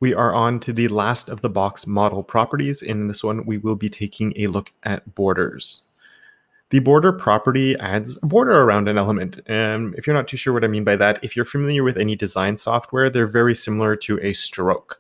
We are on to the last of the box model properties. In this one, we will be taking a look at borders. The border property adds a border around an element. And if you're not too sure what I mean by that, if you're familiar with any design software, they're very similar to a stroke.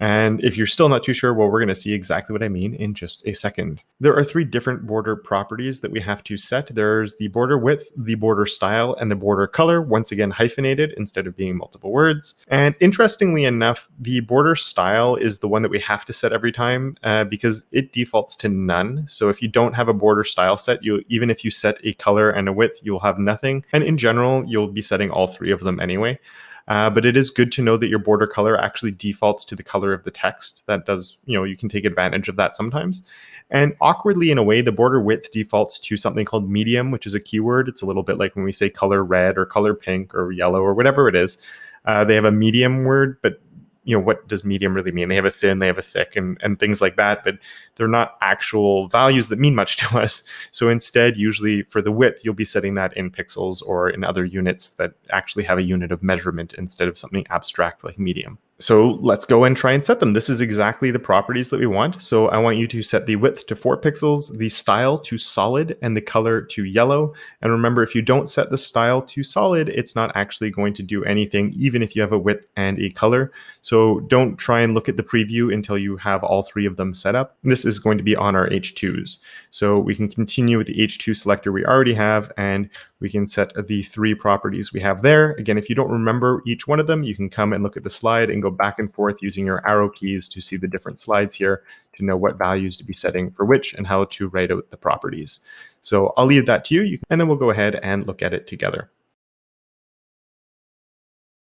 And if you're still not too sure, well, we're going to see exactly what I mean in just a second. There are three different border properties that we have to set. There's the border width, the border style, and the border color, once again hyphenated instead of being multiple words. And interestingly enough, the border style is the one that we have to set every time because it defaults to none. So if you don't have a border style set, even if you set a color and a width, you'll have nothing. And in general, you'll be setting all three of them anyway. But it is good to know that your border color actually defaults to the color of the text. That does, you can take advantage of that sometimes. And awkwardly, in a way, the border width defaults to something called medium, which is a keyword. It's a little bit like when we say color red or color pink or yellow or whatever it is. They have a medium word, but what does medium really mean? They have a thin, they have a thick, and things like that, but they're not actual values that mean much to us. So instead, usually for the width, you'll be setting that in pixels or in other units that actually have a unit of measurement instead of something abstract like medium. So let's go and try and set them. This is exactly the properties that we want. So I want you to set the width to 4 pixels, the style to solid, and the color to yellow. And remember, if you don't set the style to solid, it's not actually going to do anything, even if you have a width and a color. So don't try and look at the preview until you have all three of them set up. This is going to be on our H2s. So we can continue with the H2 selector we already have, and we can set the 3 properties we have there. Again, if you don't remember each one of them, you can come and look at the slide and go back and forth using your arrow keys to see the different slides here to know what values to be setting for which and how to write out the properties. So I'll leave that to you, and then we'll go ahead and look at it together.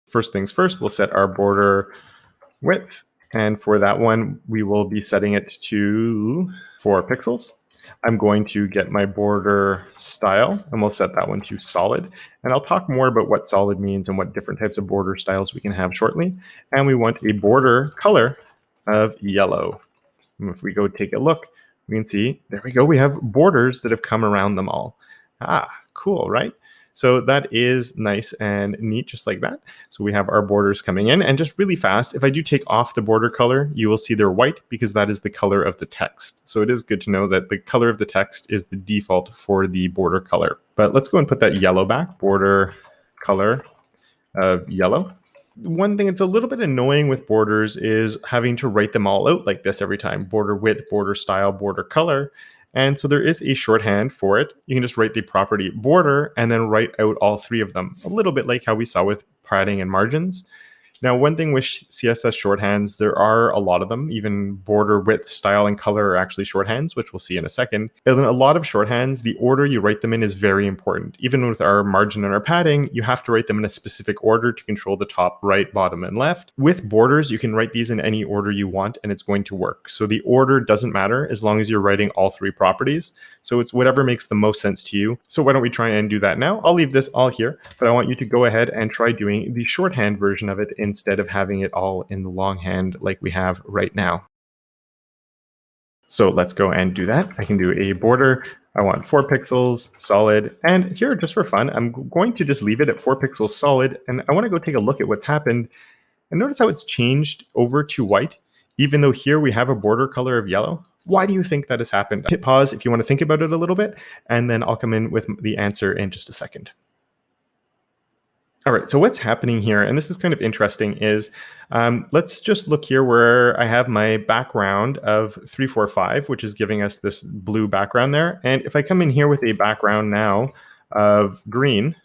First things first, we'll set our border width. And for that one, we will be setting it to 4 pixels. I'm going to get my border style, and we'll set that one to solid. And I'll talk more about what solid means and what different types of border styles we can have shortly. And we want a border color of yellow. And if we go take a look, we can see, there we go, we have borders that have come around them all. Ah, cool, right? So that is nice and neat, just like that. So we have our borders coming in, and just really fast, if I do take off the border color, you will see they're white because that is the color of the text. So it is good to know that the color of the text is the default for the border color. But let's go and put that yellow back, border color of yellow. One thing that's a little bit annoying with borders is having to write them all out like this every time. Border width, border style, border color. And so there is a shorthand for it. You can just write the property border and then write out all 3 of them, a little bit like how we saw with padding and margins. Now, one thing with CSS shorthands, there are a lot of them. Even border width, style, and color are actually shorthands, which we'll see in a second. And a lot of shorthands, the order you write them in is very important. Even with our margin and our padding, you have to write them in a specific order to control the top, right, bottom, and left. With borders, you can write these in any order you want, and it's going to work. So the order doesn't matter as long as you're writing all 3 properties. So it's whatever makes the most sense to you. So why don't we try and do that now? I'll leave this all here, but I want you to go ahead and try doing the shorthand version of it instead of having it all in the longhand like we have right now. So let's go and do that. I can do a border. I want 4 pixels, solid. And here, just for fun, I'm going to just leave it at 4 pixels solid. And I want to go take a look at what's happened. And notice how it's changed over to white, even though here we have a border color of yellow. Why do you think that has happened? Hit pause if you want to think about it a little bit, and then I'll come in with the answer in just a second. All right, so what's happening here, and this is kind of interesting, is let's just look here where I have my background of 345, which is giving us this blue background there. And if I come in here with a background now of green,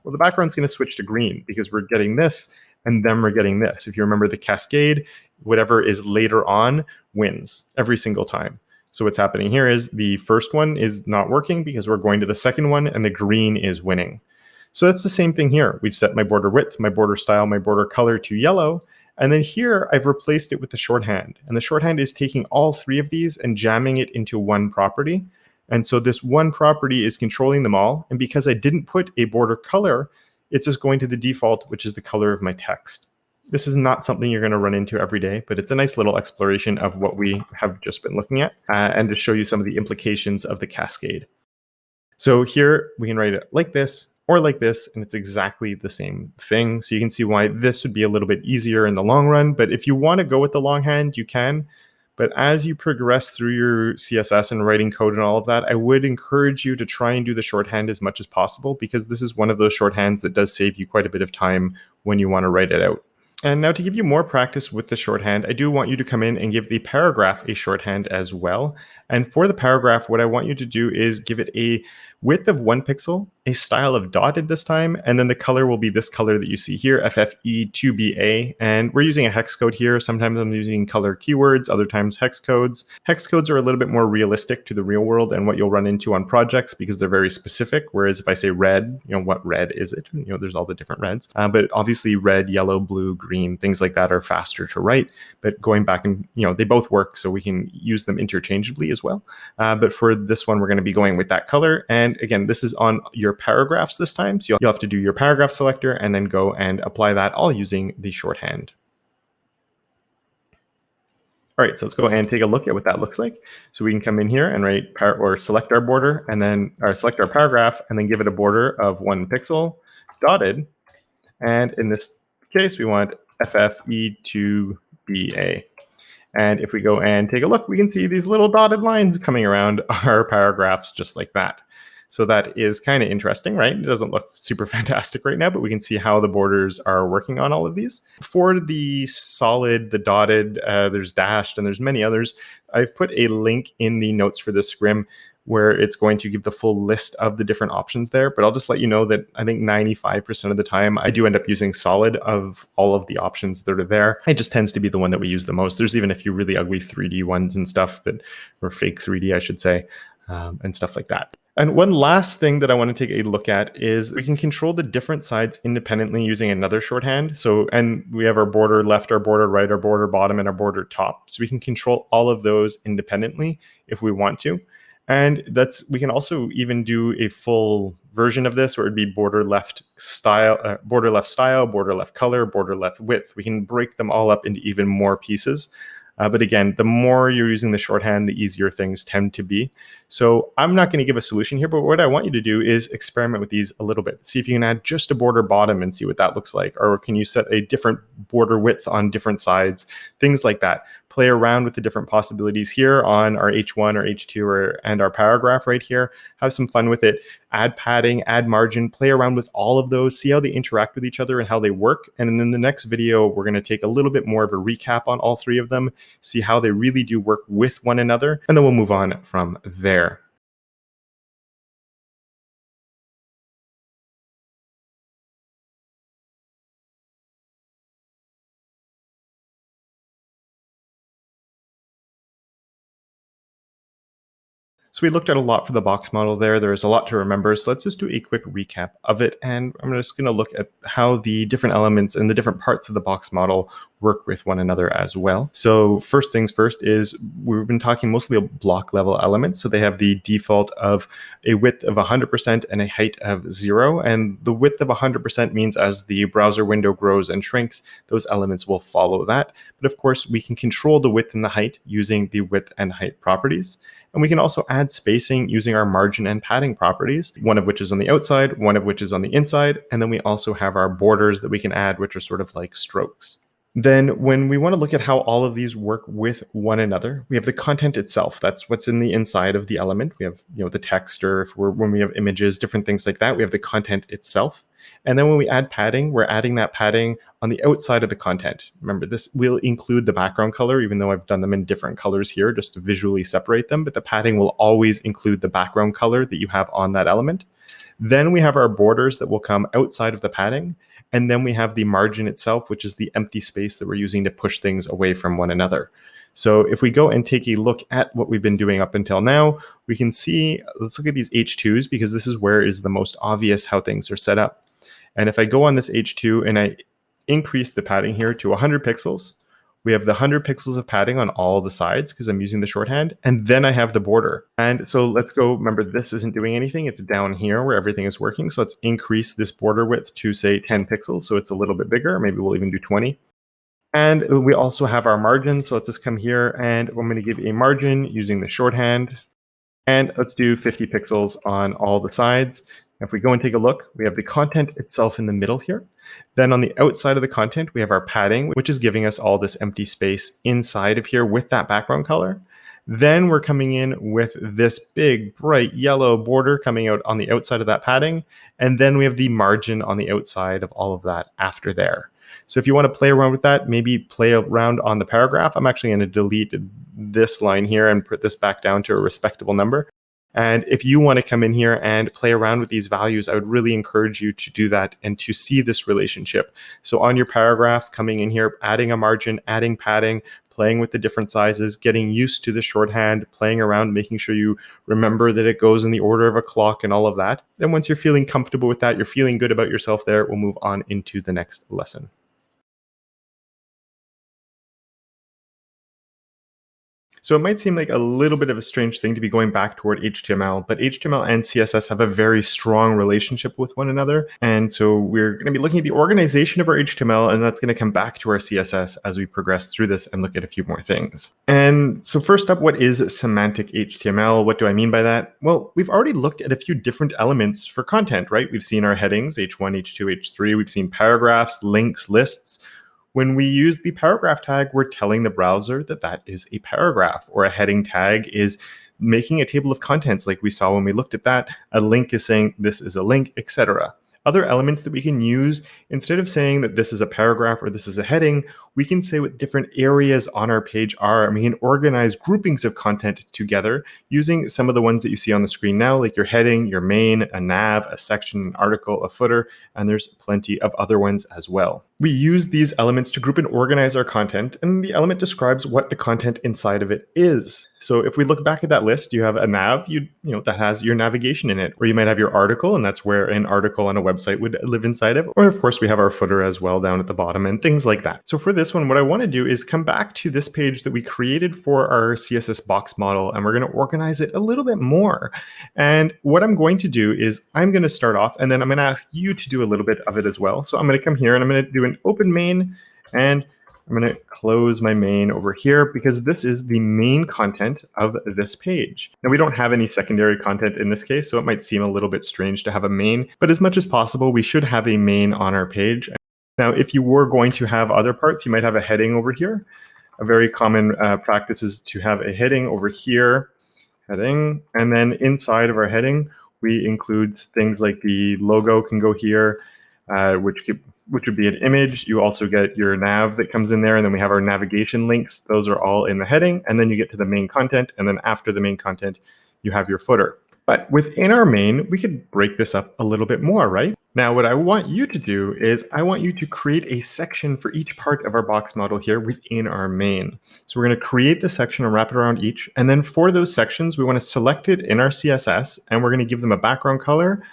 well, the background's going to switch to green because we're getting this, and then we're getting this. If you remember the cascade, whatever is later on wins every single time. So what's happening here is the first one is not working because we're going to the second one, and the green is winning. So that's the same thing here. We've set my border width, my border style, my border color to yellow. And then here I've replaced it with the shorthand. And the shorthand is taking all 3 of these and jamming it into one property. And so this one property is controlling them all. And because I didn't put a border color, it's just going to the default, which is the color of my text. This is not something you're going to run into every day, but it's a nice little exploration of what we have just been looking at and to show you some of the implications of the cascade. So here we can write it like this. or like this, and it's exactly the same thing. So you can see why this would be a little bit easier in the long run. But if you want to go with the longhand, you can. But as you progress through your CSS and writing code and all of that, I would encourage you to try and do the shorthand as much as possible, because this is one of those shorthands that does save you quite a bit of time when you want to write it out. And now, to give you more practice with the shorthand, I do want you to come in and give the paragraph a shorthand as well. And for the paragraph, what I want you to do is give it a width of 1 pixel, a style of dotted this time, and then the color will be this color that you see here, FFE2BA. And we're using a hex code here. Sometimes I'm using color keywords, other times hex codes. Hex codes are a little bit more realistic to the real world and what you'll run into on projects, because they're very specific. Whereas if I say red, what red is it? There's all the different reds. But obviously red, yellow, blue, green, things like that are faster to write. But going back and, they both work, so we can use them interchangeably as well. But for this one, we're going to be going with that color. And again, this is on your paragraphs this time. So you'll have to do your paragraph selector and then go and apply that all using the shorthand. All right, so let's go and take a look at what that looks like. So we can come in here and write or select our border and then select our paragraph and then give it a border of 1 pixel dotted. And in this case, we want FFE2BA. And if we go and take a look, we can see these little dotted lines coming around our paragraphs just like that. So that is kind of interesting, right? It doesn't look super fantastic right now, but we can see how the borders are working on all of these. For the solid, the dotted, there's dashed, and there's many others. I've put a link in the notes for this scrim where it's going to give the full list of the different options there. But I'll just let you know that I think 95% of the time, I do end up using solid of all of the options that are there. It just tends to be the one that we use the most. There's even a few really ugly 3D ones and stuff or fake 3D, I should say, and stuff like that. And one last thing that I want to take a look at is we can control the different sides independently using another shorthand. And we have our border left, our border right, our border bottom, and our border top. So we can control all of those independently if we want to. And we can also even do a full version of this where it'd be border left style, border left color, border left width. We can break them all up into even more pieces. But again, the more you're using the shorthand, the easier things tend to be. So I'm not going to give a solution here, but what I want you to do is experiment with these a little bit. See if you can add just a border bottom and see what that looks like. Or can you set a different border width on different sides? Things like that. Play around with the different possibilities here on our H1 or H2 and our paragraph right here. Have some fun with it. Add padding, add margin, play around with all of those, see how they interact with each other and how they work. And then in the next video, we're going to take a little bit more of a recap on all three of them, see how they really do work with one another, and then we'll move on from there. So we looked at a lot for the box model there. There's a lot to remember. So let's just do a quick recap of it. And I'm just going to look at how the different elements and the different parts of the box model work with one another as well. So first things first is we've been talking mostly about block level elements. So they have the default of a width of 100% and a height of 0. And the width of 100% means as the browser window grows and shrinks, those elements will follow that. But of course, we can control the width and the height using the width and height properties. And we can also add spacing using our margin and padding properties, one of which is on the outside, one of which is on the inside. And then we also have our borders that we can add, which are sort of like strokes. Then when we want to look at how all of these work with one another, we have the content itself. That's what's in the inside of the element. We have, the text, or when we have images, different things like that, we have the content itself. And then when we add padding, we're adding that padding on the outside of the content. Remember, this will include the background color, even though I've done them in different colors here just to visually separate them. But the padding will always include the background color that you have on that element. Then we have our borders that will come outside of the padding. And then we have the margin itself, which is the empty space that we're using to push things away from one another. So if we go and take a look at what we've been doing up until now, we can see, let's look at these H2s, because this is where is the most obvious how things are set up. And if I go on this H2 and I increase the padding here to 100 pixels, we have the 100 pixels of padding on all the sides because I'm using the shorthand. And then I have the border. And so let's go, remember, this isn't doing anything. It's down here where everything is working. So let's increase this border width to, say, 10 pixels. So it's a little bit bigger. Maybe we'll even do 20. And we also have our margin. So let's just come here and I'm going to give a margin using the shorthand. And let's do 50 pixels on all the sides. If we go and take a look, we have the content itself in the middle here. Then on the outside of the content, we have our padding, which is giving us all this empty space inside of here with that background color. Then we're coming in with this big, bright yellow border coming out on the outside of that padding. And then we have the margin on the outside of all of that after there. So if you want to play around with that, maybe play around on the paragraph. I'm actually going to delete this line here and put this back down to a respectable number. And if you want to come in here and play around with these values, I would really encourage you to do that and to see this relationship. So on your paragraph, coming in here, adding a margin, adding padding, playing with the different sizes, getting used to the shorthand, playing around, making sure you remember that it goes in the order of a clock and all of that. Then once you're feeling comfortable with that, you're feeling good about yourself there, we'll move on into the next lesson. So it might seem like a little bit of a strange thing to be going back toward HTML, but HTML and CSS have a very strong relationship with one another. And so we're going to be looking at the organization of our HTML, and that's going to come back to our CSS as we progress through this and look at a few more things. And so first up, what is semantic HTML? What do I mean by that? Well, we've already looked at a few different elements for content, right? We've seen our headings, H1, H2, H3. We've seen paragraphs, links, lists. When we use the paragraph tag, we're telling the browser that that is a paragraph, or a heading tag is making a table of contents like we saw when we looked at that. A link is saying this is a link, etc. Other elements that we can use, instead of saying that this is a paragraph or this is a heading, we can say what different areas on our page are, and we can organize groupings of content together using some of the ones that you see on the screen now, like your heading, your main, a nav, a section, an article, a footer, and there's plenty of other ones as well. We use these elements to group and organize our content, and the element describes what the content inside of it is. So if we look back at that list, you have a nav, that has your navigation in it, or you might have your article, and that's where an article on a website would live inside of. Or of course, we have our footer as well down at the bottom and things like that. So for this one, what I want to do is come back to this page that we created for our CSS box model, and we're going to organize it a little bit more. And what I'm going to do is I'm going to start off, and then I'm going to ask you to do a little bit of it as well. So I'm going to come here and I'm going to do an open main, and I'm going to close my main over here because this is the main content of this page. Now, we don't have any secondary content in this case, so it might seem a little bit strange to have a main, but as much as possible, we should have a main on our page. Now, if you were going to have other parts, you might have a heading over here. A very common practice is to have a heading over here, heading, and then inside of our heading, we include things like the logo can go here, which would be an image. You also get your nav that comes in there, and then we have our navigation links. Those are all in the heading, and then you get to the main content, and then after the main content, you have your footer. But within our main, we could break this up a little bit more, right? Now, what I want you to do is I want you to create a section for each part of our box model here within our main. So we're going to create the section and wrap it around each. And then for those sections, we want to select it in our CSS, and we're going to give them a background color,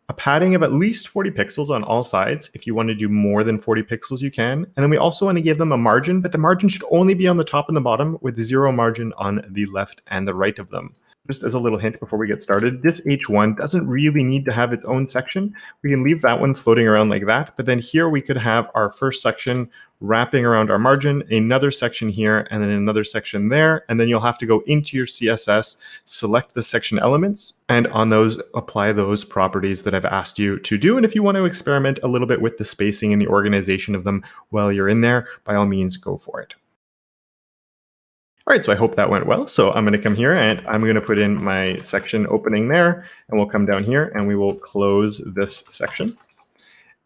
a padding of at least 40 pixels on all sides. If you want to do more than 40 pixels, you can. And then we also want to give them a margin, but the margin should only be on the top and the bottom with 0 margin on the left and the right of them. Just as a little hint before we get started, this H1 doesn't really need to have its own section. We can leave that one floating around like that, but then here we could have our first section wrapping around our margin, another section here, and then another section there, and then you'll have to go into your CSS, select the section elements, and on those, apply those properties that I've asked you to do. And if you want to experiment a little bit with the spacing and the organization of them while you're in there, by all means, go for it. All right, so I hope that went well. So I'm going to come here and I'm going to put in my section opening there, and we'll come down here and we will close this section.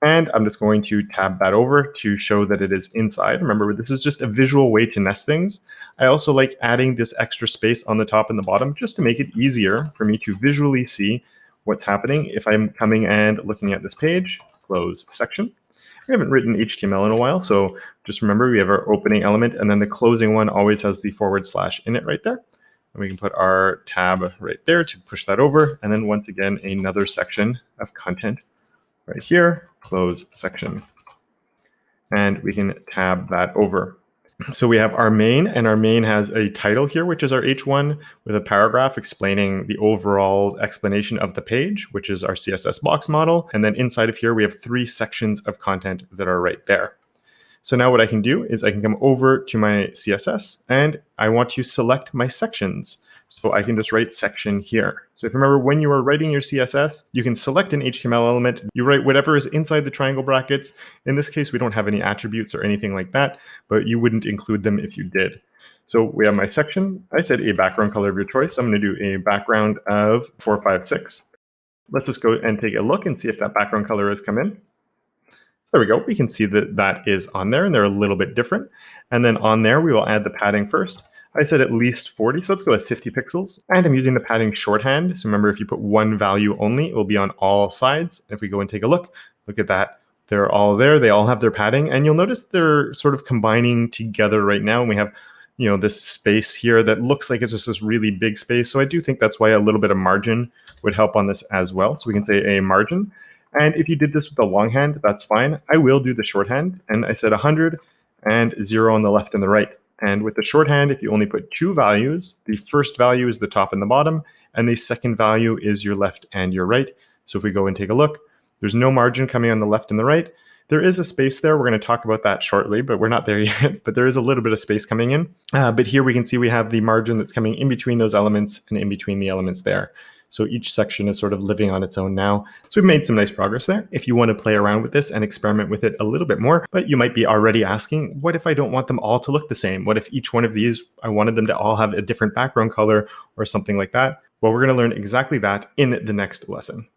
And I'm just going to tab that over to show that it is inside. Remember, this is just a visual way to nest things. I also like adding this extra space on the top and the bottom just to make it easier for me to visually see what's happening if I'm coming and looking at this page. Close section. We haven't written HTML in a while, so just remember we have our opening element, and then the closing one always has the / in it right there. And we can put our tab right there to push that over, and then once again, another section of content right here, close section. And we can tab that over. So we have our main, and our main has a title here, which is our H1, with a paragraph explaining the overall explanation of the page, which is our CSS box model. And then inside of here, we have 3 sections of content that are right there. So now what I can do is I can come over to my CSS, and I want to select my sections. So I can just write section here. So if you remember when you were writing your CSS, you can select an HTML element. You write whatever is inside the triangle brackets. In this case, we don't have any attributes or anything like that, but you wouldn't include them if you did. So we have my section. I said a background color of your choice. So I'm going to do a background of 456. Let's just go and take a look and see if that background color has come in. There we go. We can see that that is on there, and they're a little bit different. And then on there, we will add the padding first. I said at least 40, so let's go with 50 pixels. And I'm using the padding shorthand. So remember, if you put one value only, it will be on all sides. If we go and take a look at that. They're all there. They all have their padding. And you'll notice they're sort of combining together right now. And we have this space here that looks like it's just this really big space. So I do think that's why a little bit of margin would help on this as well. So we can say a margin. And if you did this with the longhand, that's fine. I will do the shorthand. And I said 100 and 0 on the left and the right. And with the shorthand, if you only put two values, the first value is the top and the bottom, and the second value is your left and your right. So if we go and take a look, there's no margin coming on the left and the right. There is a space there. We're going to talk about that shortly, but we're not there yet. But there is a little bit of space coming in. But here we can see we have the margin that's coming in between those elements and in between the elements there. So each section is sort of living on its own now. So we've made some nice progress there. If you want to play around with this and experiment with it a little bit more, but you might be already asking, what if I don't want them all to look the same? What if each one of these, I wanted them to all have a different background color or something like that? Well, we're going to learn exactly that in the next lesson.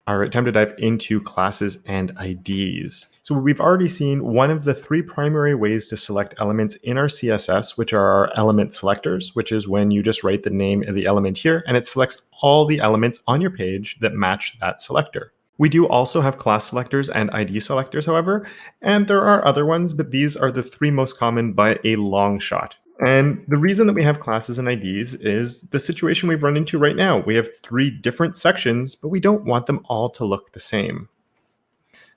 All right, time to dive into classes and IDs. So we've already seen one of the three primary ways to select elements in our CSS, which are our element selectors, which is when you just write the name of the element here, and it selects all the elements on your page that match that selector. We do also have class selectors and ID selectors, however, and there are other ones, but these are the three most common by a long shot. And the reason that we have classes and IDs is the situation we've run into right now. We have three different sections, but we don't want them all to look the same.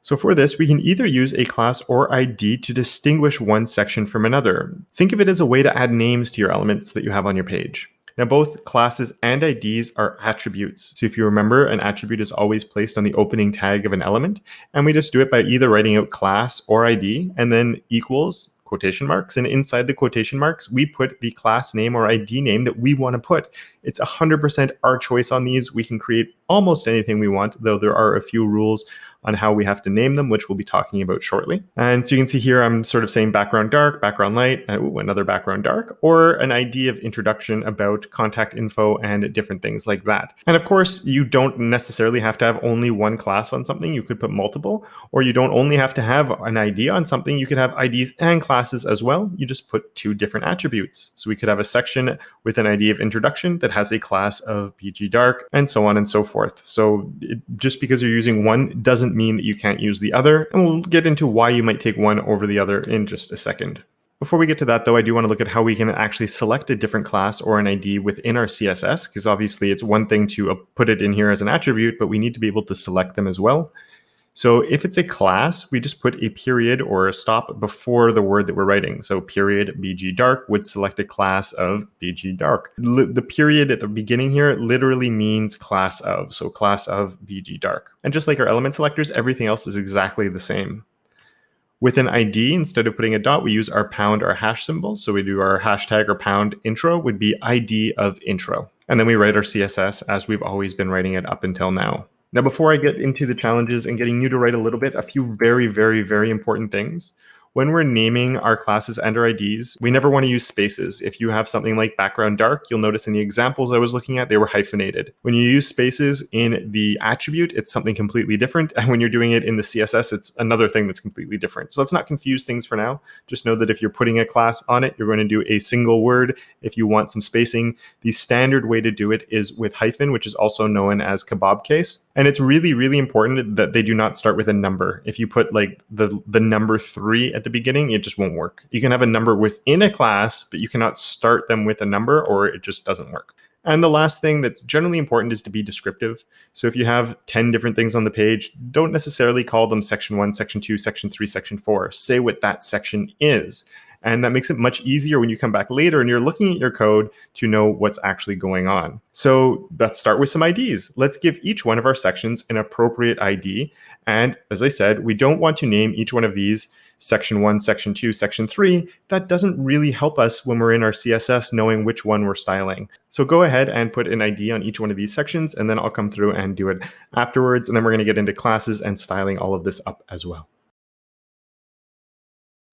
So for this, we can either use a class or ID to distinguish one section from another. Think of it as a way to add names to your elements that you have on your page. Now, both classes and IDs are attributes. So if you remember, an attribute is always placed on the opening tag of an element, and we just do it by either writing out class or ID and then equals quotation marks, and inside the quotation marks, we put the class name or ID name that we want to put. It's 100% our choice on these. We can create almost anything we want, though there are a few rules on how we have to name them, which we'll be talking about shortly. And so you can see here, I'm sort of saying background dark, background light, another background dark, or an ID of introduction about contact info and different things like that. And of course, you don't necessarily have to have only one class on something. You could put multiple, or you don't only have to have an ID on something. You could have IDs and classes as well. You just put two different attributes. So we could have a section with an ID of introduction that has a class of BG dark, and so on and so forth. So just because you're using one doesn't mean that you can't use the other, and we'll get into why you might take one over the other in just a second. Before we get to that, though, I do want to look at how we can actually select a different class or an ID within our CSS, because obviously it's one thing to put it in here as an attribute, but we need to be able to select them as well. So if it's a class, we just put a period or a stop before the word that we're writing. So period BG dark would select a class of BG dark. The period at the beginning here literally means class of, so class of BG dark. And just like our element selectors, everything else is exactly the same. With an ID, instead of putting a dot, we use our pound or hash symbol. So we do our hashtag or pound intro would be ID of intro. And then we write our CSS as we've always been writing it up until now. Now, before I get into the challenges and getting you to write a little bit, a few very, very, very important things. When we're naming our classes and our IDs, we never want to use spaces. If you have something like background dark, you'll notice in the examples I was looking at, they were hyphenated. When you use spaces in the attribute, it's something completely different. And when you're doing it in the CSS, it's another thing that's completely different. So let's not confuse things for now. Just know that if you're putting a class on it, you're going to do a single word. If you want some spacing, the standard way to do it is with hyphen, which is also known as kebab case. And it's really, really important that they do not start with a number. If you put like the number 3 at the beginning, it just won't work. You can have a number within a class, but you cannot start them with a number or it just doesn't work. And the last thing that's generally important is to be descriptive. So if you have 10 different things on the page, don't necessarily call them section 1, section 2, section 3, section 4. Say what that section is. And that makes it much easier when you come back later and you're looking at your code to know what's actually going on. So let's start with some IDs. Let's give each one of our sections an appropriate ID. And as I said, we don't want to name each one of these section 1, section 2, section 3. That doesn't really help us when we're in our CSS knowing which one we're styling. So go ahead and put an ID on each one of these sections, and then I'll come through and do it afterwards. And then we're going to get into classes and styling all of this up as well.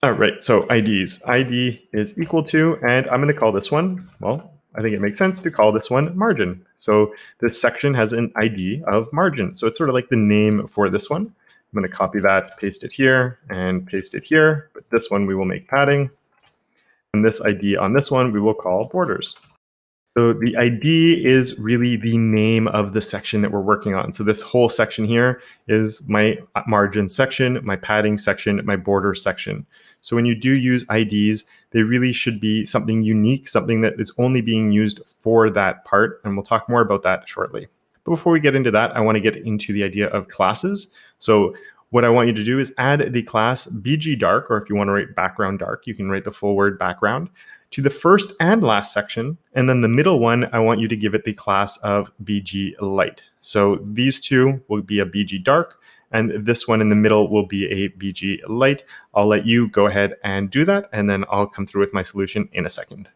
All right, so IDs. ID is equal to, and I'm going to call this one, well, I think it makes sense to call this one margin. So this section has an ID of margin. So it's sort of like the name for this one. I'm going to copy that, paste it here, and paste it here. But this one we will make padding. And this ID on this one we will call borders. So the ID is really the name of the section that we're working on. So this whole section here is my margin section, my padding section, my border section. So when you do use IDs, they really should be something unique, something that is only being used for that part. And we'll talk more about that shortly. But before we get into that, I want to get into the idea of classes. So what I want you to do is add the class bgdark, or if you want to write background dark, you can write the full word background, to the first and last section. And then the middle one, I want you to give it the class of bglight. So these two will be a bgdark, and this one in the middle will be a bglight. I'll let you go ahead and do that, and then I'll come through with my solution in a second.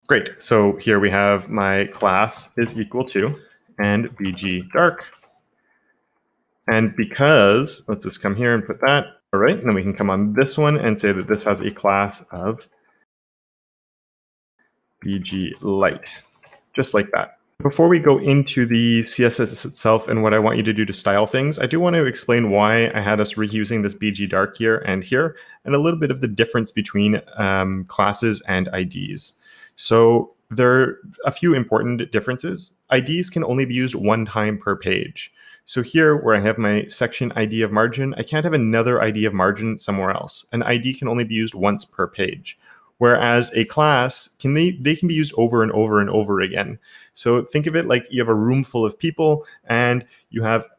Great, so here we have my class is equal to, and bgdark. And because, let's just come here and put that, all right, and then we can come on this one and say that this has a class of bglight, just like that. Before we go into the CSS itself and what I want you to do to style things, I do want to explain why I had us reusing this bgdark here, and a little bit of the difference between classes and IDs. So there are a few important differences. IDs can only be used one time per page. So here, where I have my section ID of margin, I can't have another ID of margin somewhere else. An ID can only be used once per page. Whereas a class, they can be used over and over and over again. So think of it like you have a room full of people and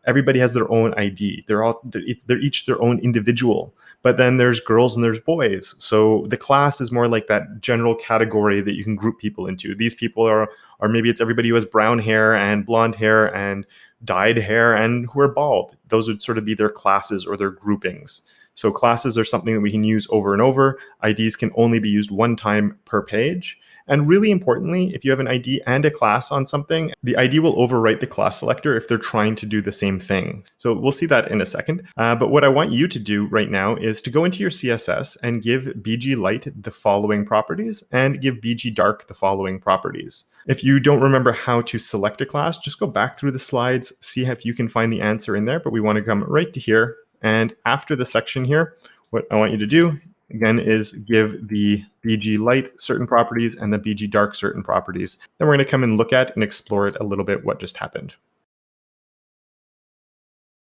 everybody has their own ID. They're each their own individual. But then there's girls and there's boys. So the class is more like that general category that you can group people into. These people are maybe it's everybody who has brown hair and blonde hair and dyed hair and who are bald. Those would sort of be their classes or their groupings. So classes are something that we can use over and over. IDs can only be used one time per page. And really importantly, if you have an ID and a class on something, the ID will overwrite the class selector if they're trying to do the same thing. So we'll see that in a second. But what I want you to do right now is to go into your CSS and give bglight the following properties and give bgdark the following properties. If you don't remember how to select a class, just go back through the slides, see if you can find the answer in there. But we want to come right to here. And after the section here, what I want you to do, again, is give the bglight certain properties and the bgdark certain properties. Then we're going to come and look at and explore it a little bit what just happened.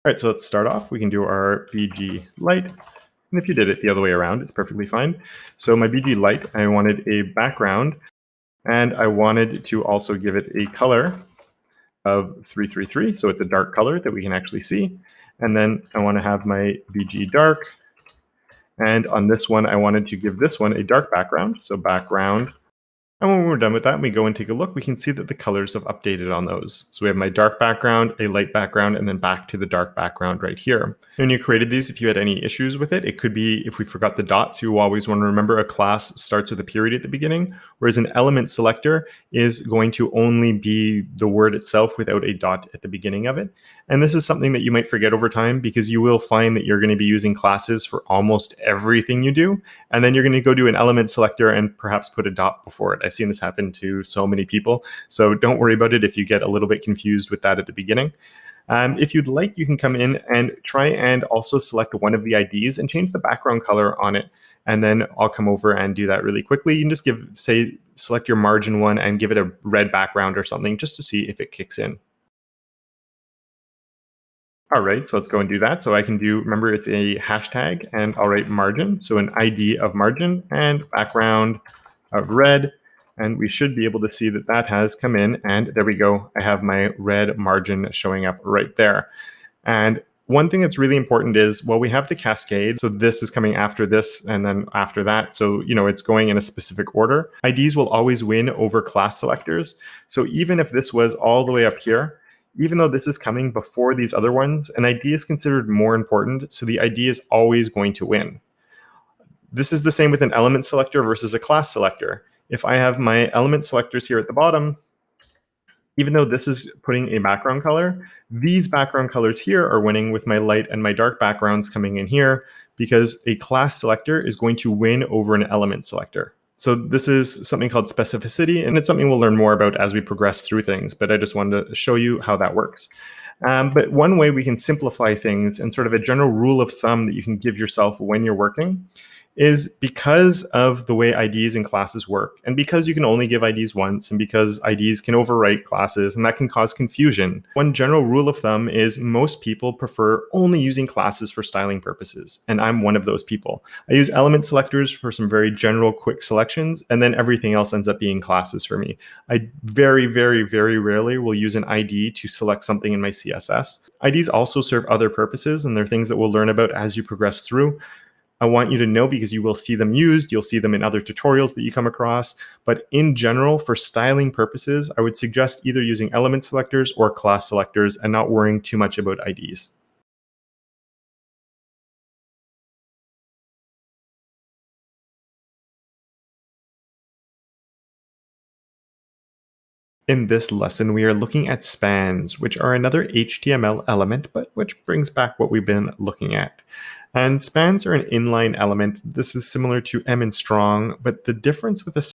All right, so let's start off. We can do our bglight. And if you did it the other way around, it's perfectly fine. So my bglight, I wanted a background, and I wanted to also give it a color of 333. So it's a dark color that we can actually see. And then I want to have my bgdark. And on this one, I wanted to give this one a dark background. So background. And when we're done with that and we go and take a look, we can see that the colors have updated on those. So we have my dark background, a light background, and then back to the dark background right here. When you created these, if you had any issues with it, it could be if we forgot the dots, you always want to remember a class starts with a period at the beginning, whereas an element selector is going to only be the word itself without a dot at the beginning of it. And this is something that you might forget over time because you will find that you're going to be using classes for almost everything you do. And then you're going to go do an element selector and perhaps put a dot before it. I've seen this happen to so many people. So don't worry about it if you get a little bit confused with that at the beginning. If you'd like, you can come in and try and also select one of the IDs and change the background color on it. And then I'll come over and do that really quickly. You can just select your margin one and give it a red background or something just to see if it kicks in. All right, so let's go and do that. So I can remember it's a hashtag, and I'll write margin. So an ID of margin and background of red. And we should be able to see that that has come in. And there we go. I have my red margin showing up right there. And One thing that's really important is, well, we have the cascade. So this is coming after this and then after that. So, it's going in a specific order. IDs will always win over class selectors. So even if this was all the way up here, even though this is coming before these other ones, an ID is considered more important. So the ID is always going to win. This is the same with an element selector versus a class selector. If I have my element selectors here at the bottom, even though this is putting a background color, these background colors here are winning with my light and my dark backgrounds coming in here, because a class selector is going to win over an element selector. So this is something called specificity, and it's something we'll learn more about as we progress through things, but I just wanted to show you how that works. But one way we can simplify things, and sort of a general rule of thumb that you can give yourself when you're working, is because of the way IDs and classes work, and because you can only give IDs once, and because IDs can overwrite classes, and that can cause confusion. One general rule of thumb is most people prefer only using classes for styling purposes, and I'm one of those people. I use element selectors for some very general quick selections, and then everything else ends up being classes for me. I very, very, very rarely will use an ID to select something in my CSS. IDs also serve other purposes, and they're things that we'll learn about as you progress through. I want you to know, because you will see them used, you'll see them in other tutorials that you come across. But in general, for styling purposes, I would suggest either using element selectors or class selectors and not worrying too much about IDs. In this lesson, we are looking at spans, which are another HTML element, but which brings back what we've been looking at. And spans are an inline element. This is similar to M and strong, but the difference with a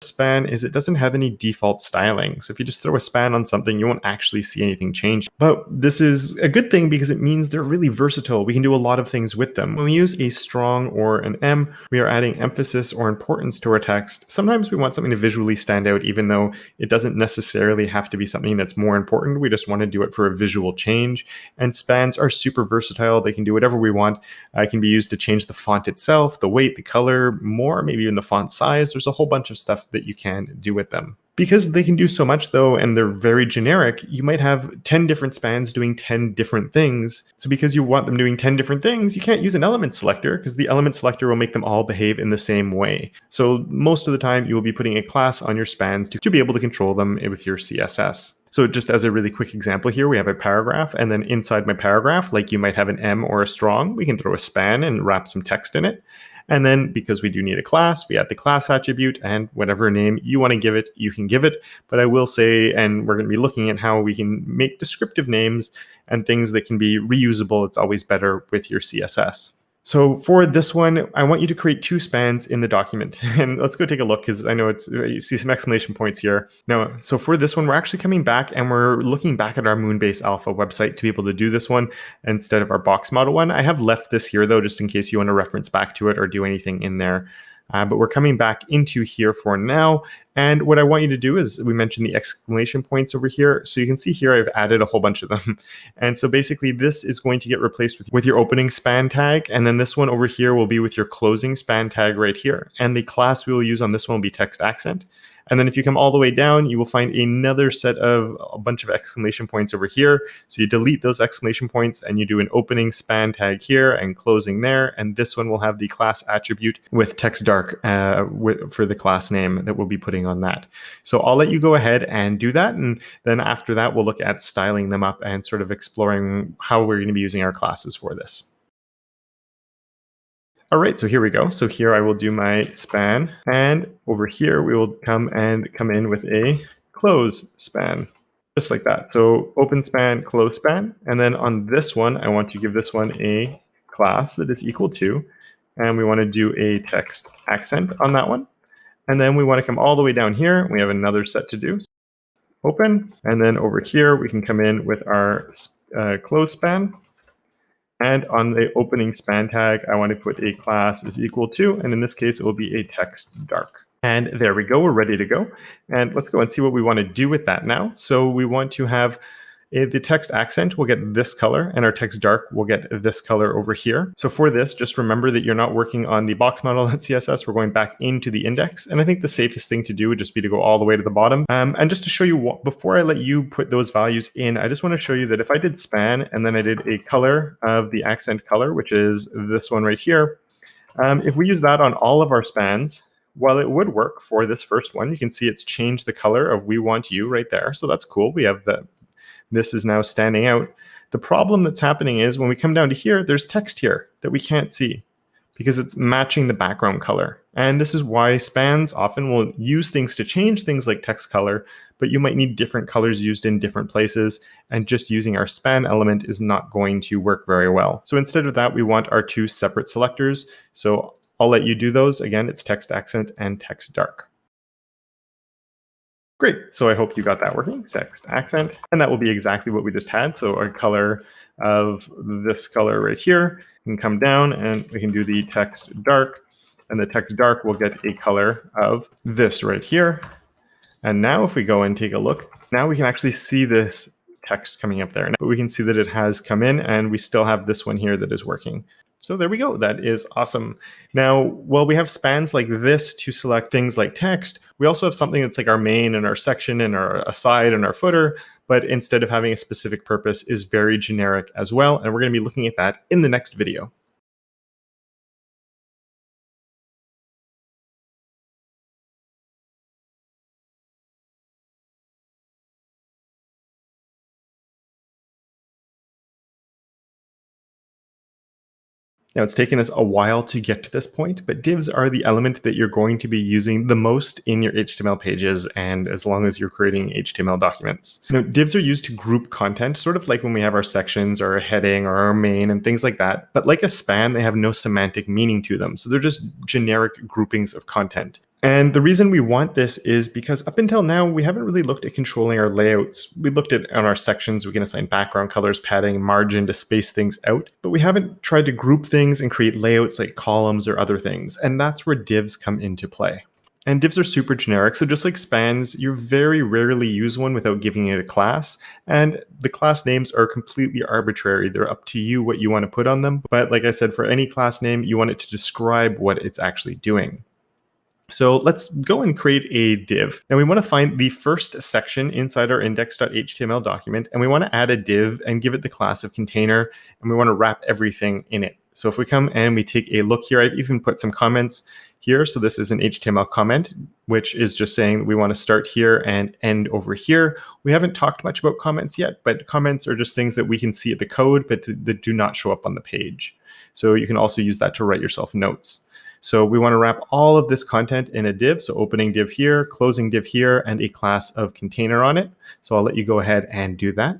span is it doesn't have any default styling. So if you just throw a span on something, you won't actually see anything change. But this is a good thing because it means they're really versatile. We can do a lot of things with them. When we use a strong or an M, we are adding emphasis or importance to our text. Sometimes we want something to visually stand out, even though it doesn't necessarily have to be something that's more important. We just want to do it for a visual change. And spans are super versatile. They can do whatever we want. It can be used to change the font itself, the weight, the color, more, maybe even the font size. There's a whole bunch of stuff that you can do with them. Because they can do so much though, and they're very generic, you might have 10 different spans doing 10 different things. So because you want them doing 10 different things, you can't use an element selector, because the element selector will make them all behave in the same way. So most of the time you will be putting a class on your spans to be able to control them with your CSS. So just as a really quick example here, we have a paragraph, and then inside my paragraph, like you might have an M or a strong, we can throw a span and wrap some text in it. And then because we do need a class, we add the class attribute, and whatever name you want to give it, you can give it. But I will say, and we're going to be looking at how we can make descriptive names and things that can be reusable. It's always better with your CSS. So for this one, I want you to create 2 spans in the document. And let's go take a look, because I know you see some exclamation points here. Now, so for this one, we're actually coming back and we're looking back at our Moonbase Alpha website to be able to do this one instead of our box model one. I have left this here though, just in case you want to reference back to it or do anything in there. But we're coming back into here for now. And what I want you to do is, we mentioned the exclamation points over here. So you can see here, I've added a whole bunch of them. And so basically this is going to get replaced with your opening span tag. And then this one over here will be with your closing span tag right here. And the class we will use on this one will be text accent. And then if you come all the way down, you will find another set of a bunch of exclamation points over here. So you delete those exclamation points and you do an opening span tag here and closing there. And this one will have the class attribute with text dark for the class name that we'll be putting on that. So I'll let you go ahead and do that. And then after that, we'll look at styling them up and sort of exploring how we're going to be using our classes for this. All right, so here we go. So here I will do my span, and over here we will come in with a close span, just like that. So open span, close span, and then on this one, I want to give this one a class that is equal to, and we want to do a text accent on that one. And then we want to come all the way down here. We have another set to do. Open, and then over here we can come in with our close span. And on the opening span tag, I want to put a class is equal to, and in this case, it will be a text dark. And there we go, we're ready to go. And let's go and see what we want to do with that now. So we want to have The text accent will get this color and our text dark will get this color over here. So for this, just remember that you're not working on the box model at CSS. We're going back into the index. And I think the safest thing to do would just be to go all the way to the bottom. And just to show you what, before I let you put those values in, I just want to show you that if I did span and then I did a color of the accent color, which is this one right here, if we use that on all of our spans, while it would work for this first one, you can see it's changed the color of we want you right there. So that's cool. We have this is now standing out. The problem that's happening is when we come down to here, there's text here that we can't see because it's matching the background color. And this is why spans often will use things to change things like text color, but you might need different colors used in different places, and just using our span element is not going to work very well. So instead of that, we want our two separate selectors. So I'll let you do those. Again, it's text accent and text dark. Great, so I hope you got that working, text accent, and that will be exactly what we just had. So a color of this color right here can come down and we can do the text dark, and the text dark will get a color of this right here. And now if we go and take a look, now we can actually see this text coming up there. But we can see that it has come in and we still have this one here that is working. So there we go. That is awesome. Now, while we have spans like this to select things like text, we also have something that's like our main and our section and our aside and our footer, but instead of having a specific purpose is very generic as well. And we're going to be looking at that in the next video. Now, it's taken us a while to get to this point, but divs are the element that you're going to be using the most in your HTML pages, and as long as you're creating HTML documents. Now, divs are used to group content, sort of like when we have our sections or our heading or our main and things like that. But like a span, they have no semantic meaning to them. So they're just generic groupings of content. And the reason we want this is because up until now, we haven't really looked at controlling our layouts. We looked at on our sections, we can assign background colors, padding, margin to space things out, but we haven't tried to group things and create layouts like columns or other things. And that's where divs come into play. And divs are super generic. So just like spans, you very rarely use one without giving it a class. And the class names are completely arbitrary. They're up to you what you want to put on them. But like I said, for any class name, you want it to describe what it's actually doing. So let's go and create a div. Now we want to find the first section inside our index.html document, and we want to add a div and give it the class of container, and we want to wrap everything in it. So if we come and we take a look here, I've even put some comments here. So this is an HTML comment, which is just saying that we want to start here and end over here. We haven't talked much about comments yet, but comments are just things that we can see at the code, but that do not show up on the page. So you can also use that to write yourself notes. So we want to wrap all of this content in a div. So opening div here, closing div here, and a class of container on it. So I'll let you go ahead and do that.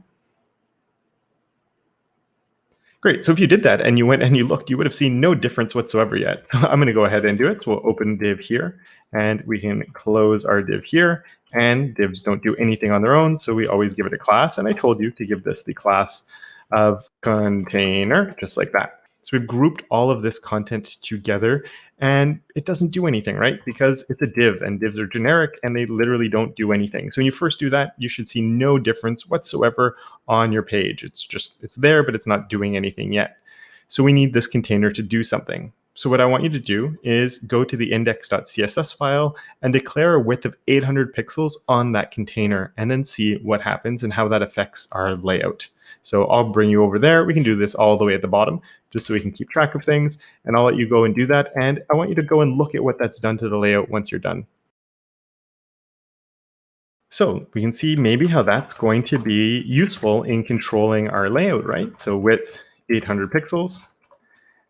Great. So if you did that and you went and you looked, you would have seen no difference whatsoever yet. So I'm going to go ahead and do it. So we'll open div here and we can close our div here, and divs don't do anything on their own. So we always give it a class. And I told you to give this the class of container, just like that. So we've grouped all of this content together, and it doesn't do anything, right? Because it's a div, and divs are generic and they literally don't do anything. So when you first do that, you should see no difference whatsoever on your page. It's there, but it's not doing anything yet. So we need this container to do something. So what I want you to do is go to the index.css file and declare a width of 800 pixels on that container, and then see what happens and how that affects our layout. So I'll bring you over there. We can do this all the way at the bottom, just so we can keep track of things. And I'll let you go and do that. And I want you to go and look at what that's done to the layout once you're done. So we can see maybe how that's going to be useful in controlling our layout, right? So width 800 pixels.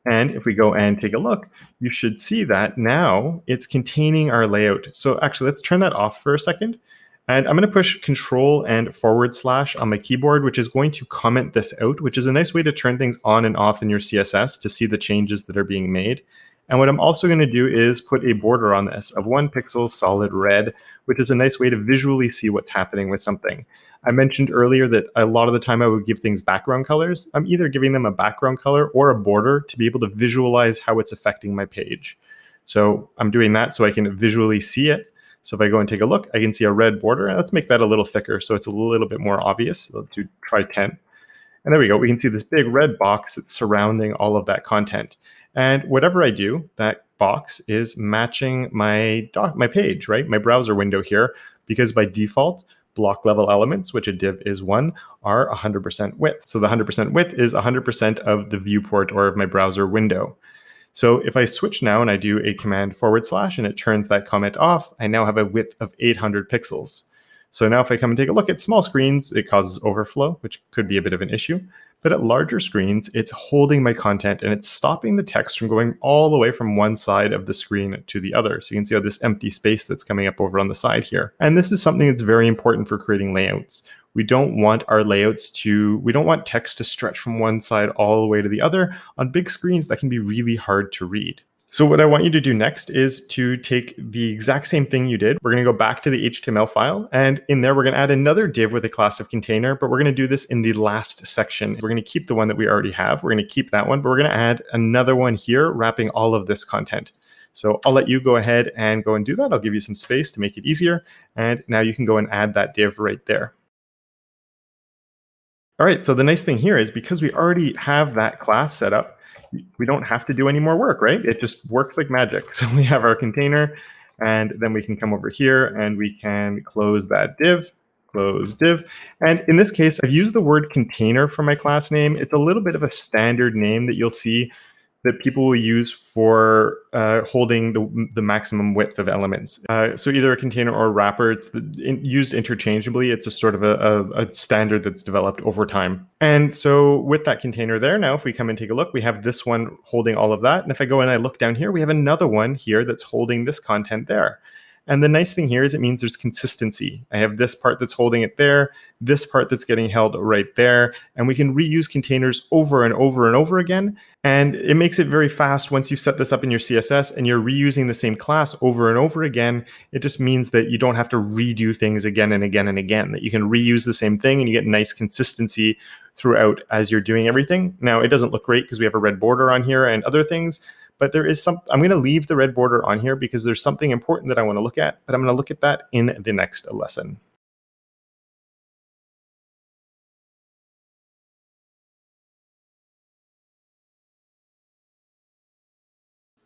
And if we go and take a look, you should see that now it's containing our layout. So actually, let's turn that off for a second. And I'm going to push Control and / on my keyboard, which is going to comment this out, which is a nice way to turn things on and off in your CSS to see the changes that are being made. And what I'm also going to do is put a border on this of 1 pixel solid red, which is a nice way to visually see what's happening with something. I mentioned earlier that a lot of the time I would give things background colors. I'm either giving them a background color or a border to be able to visualize how it's affecting my page. So I'm doing that so I can visually see it. So if I go and take a look, I can see a red border. And let's make that a little thicker so it's a little bit more obvious. So let's try 10. And there we go. We can see this big red box that's surrounding all of that content. And whatever I do, that box is matching my page, right? My browser window here, because by default, block level elements, which a div is one, are 100% width. So the 100% width is 100% of the viewport or of my browser window. So if I switch now and I do a command / and it turns that comment off, I now have a width of 800 pixels. So now if I come and take a look at small screens, it causes overflow, which could be a bit of an issue. But at larger screens, it's holding my content and it's stopping the text from going all the way from one side of the screen to the other. So you can see how this empty space that's coming up over on the side here. And this is something that's very important for creating layouts. We don't want text to stretch from one side all the way to the other. On big screens, that can be really hard to read. So what I want you to do next is to take the exact same thing you did. We're going to go back to the HTML file, and in there, we're going to add another div with a class of container, but we're going to do this in the last section. We're going to keep the one that we already have. We're going to keep that one, but we're going to add another one here, wrapping all of this content. So I'll let you go ahead and go and do that. I'll give you some space to make it easier. And now you can go and add that div right there. All right, so the nice thing here is because we already have that class set up, we don't have to do any more work, right? It just works like magic. So we have our container, and then we can come over here and we can close that div, close div. And in this case, I've used the word container for my class name. It's a little bit of a standard name that you'll see that people will use for holding the maximum width of elements. So either a container or a wrapper, it's used interchangeably. It's a sort of a standard that's developed over time. And so with that container there, now if we come and take a look, we have this one holding all of that. And if I go and I look down here, we have another one here that's holding this content there. And the nice thing here is it means there's consistency. I have this part that's holding it there, this part that's getting held right there, and we can reuse containers over and over and over again. And it makes it very fast once you set this up in your CSS and you're reusing the same class over and over again. It just means that you don't have to redo things again and again and again, that you can reuse the same thing and you get nice consistency throughout as you're doing everything. Now, it doesn't look great because we have a red border on here and other things, but there is I'm going to leave the red border on here because there's something important that I want to look at, but I'm going to look at that in the next lesson.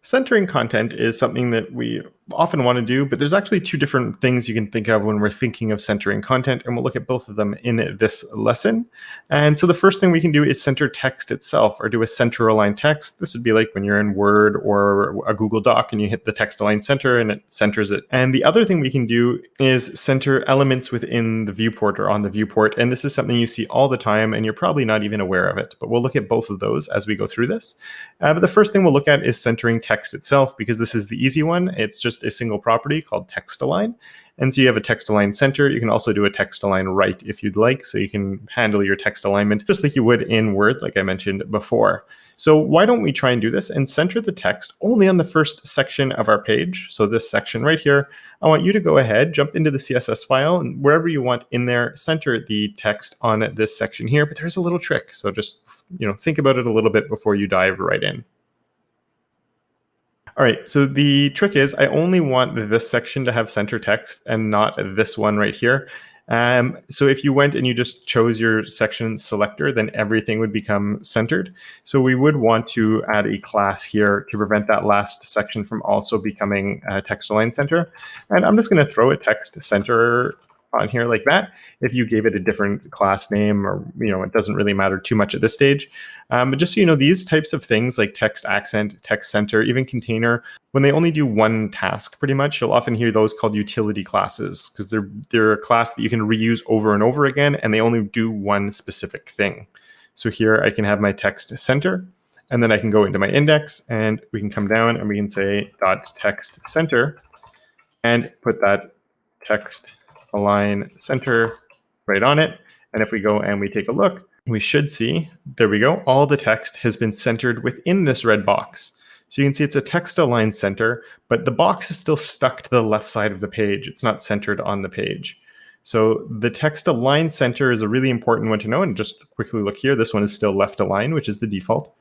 Centering content is something that we often want to do, but there's actually two different things you can think of when we're thinking of centering content, and we'll look at both of them in this lesson. And so the first thing we can do is center text itself, or do a center align text. This would be like when you're in Word or a Google Doc and you hit the text align center and it centers it. And the other thing we can do is center elements within the viewport or on the viewport. And this is something you see all the time, and you're probably not even aware of it, but we'll look at both of those as we go through this. But the first thing we'll look at is centering text itself, because this is the easy one. It's just a single property called text align. And so you have a text align center. You can also do a text align right if you'd like. So you can handle your text alignment just like you would in Word, like I mentioned before. So why don't we try and do this and center the text only on the first section of our page? So this section right here, I want you to go ahead, jump into the CSS file, and wherever you want in there, center the text on this section here. But there's a little trick. So just think about it a little bit before you dive right in. All right, so the trick is I only want this section to have center text and not this one right here. So if you went and you just chose your section selector, then everything would become centered. So we would want to add a class here to prevent that last section from also becoming a text align center. And I'm just going to throw a text center on here like that. If you gave it a different class name, or it doesn't really matter too much at this stage. But just so you know, these types of things like text accent, text center, even container, when they only do one task pretty much, you'll often hear those called utility classes, because they're a class that you can reuse over and over again, and they only do one specific thing. So here I can have my text center, and then I can go into my index, and we can come down and we can say .text center and put that text align center right on it. And if we go and we take a look, we should see, there we go, all the text has been centered within this red box. So you can see it's a text align center, but the box is still stuck to the left side of the page. It's not centered on the page. So the text align center is a really important one to know. And just quickly look here, this one is still left align, which is the default.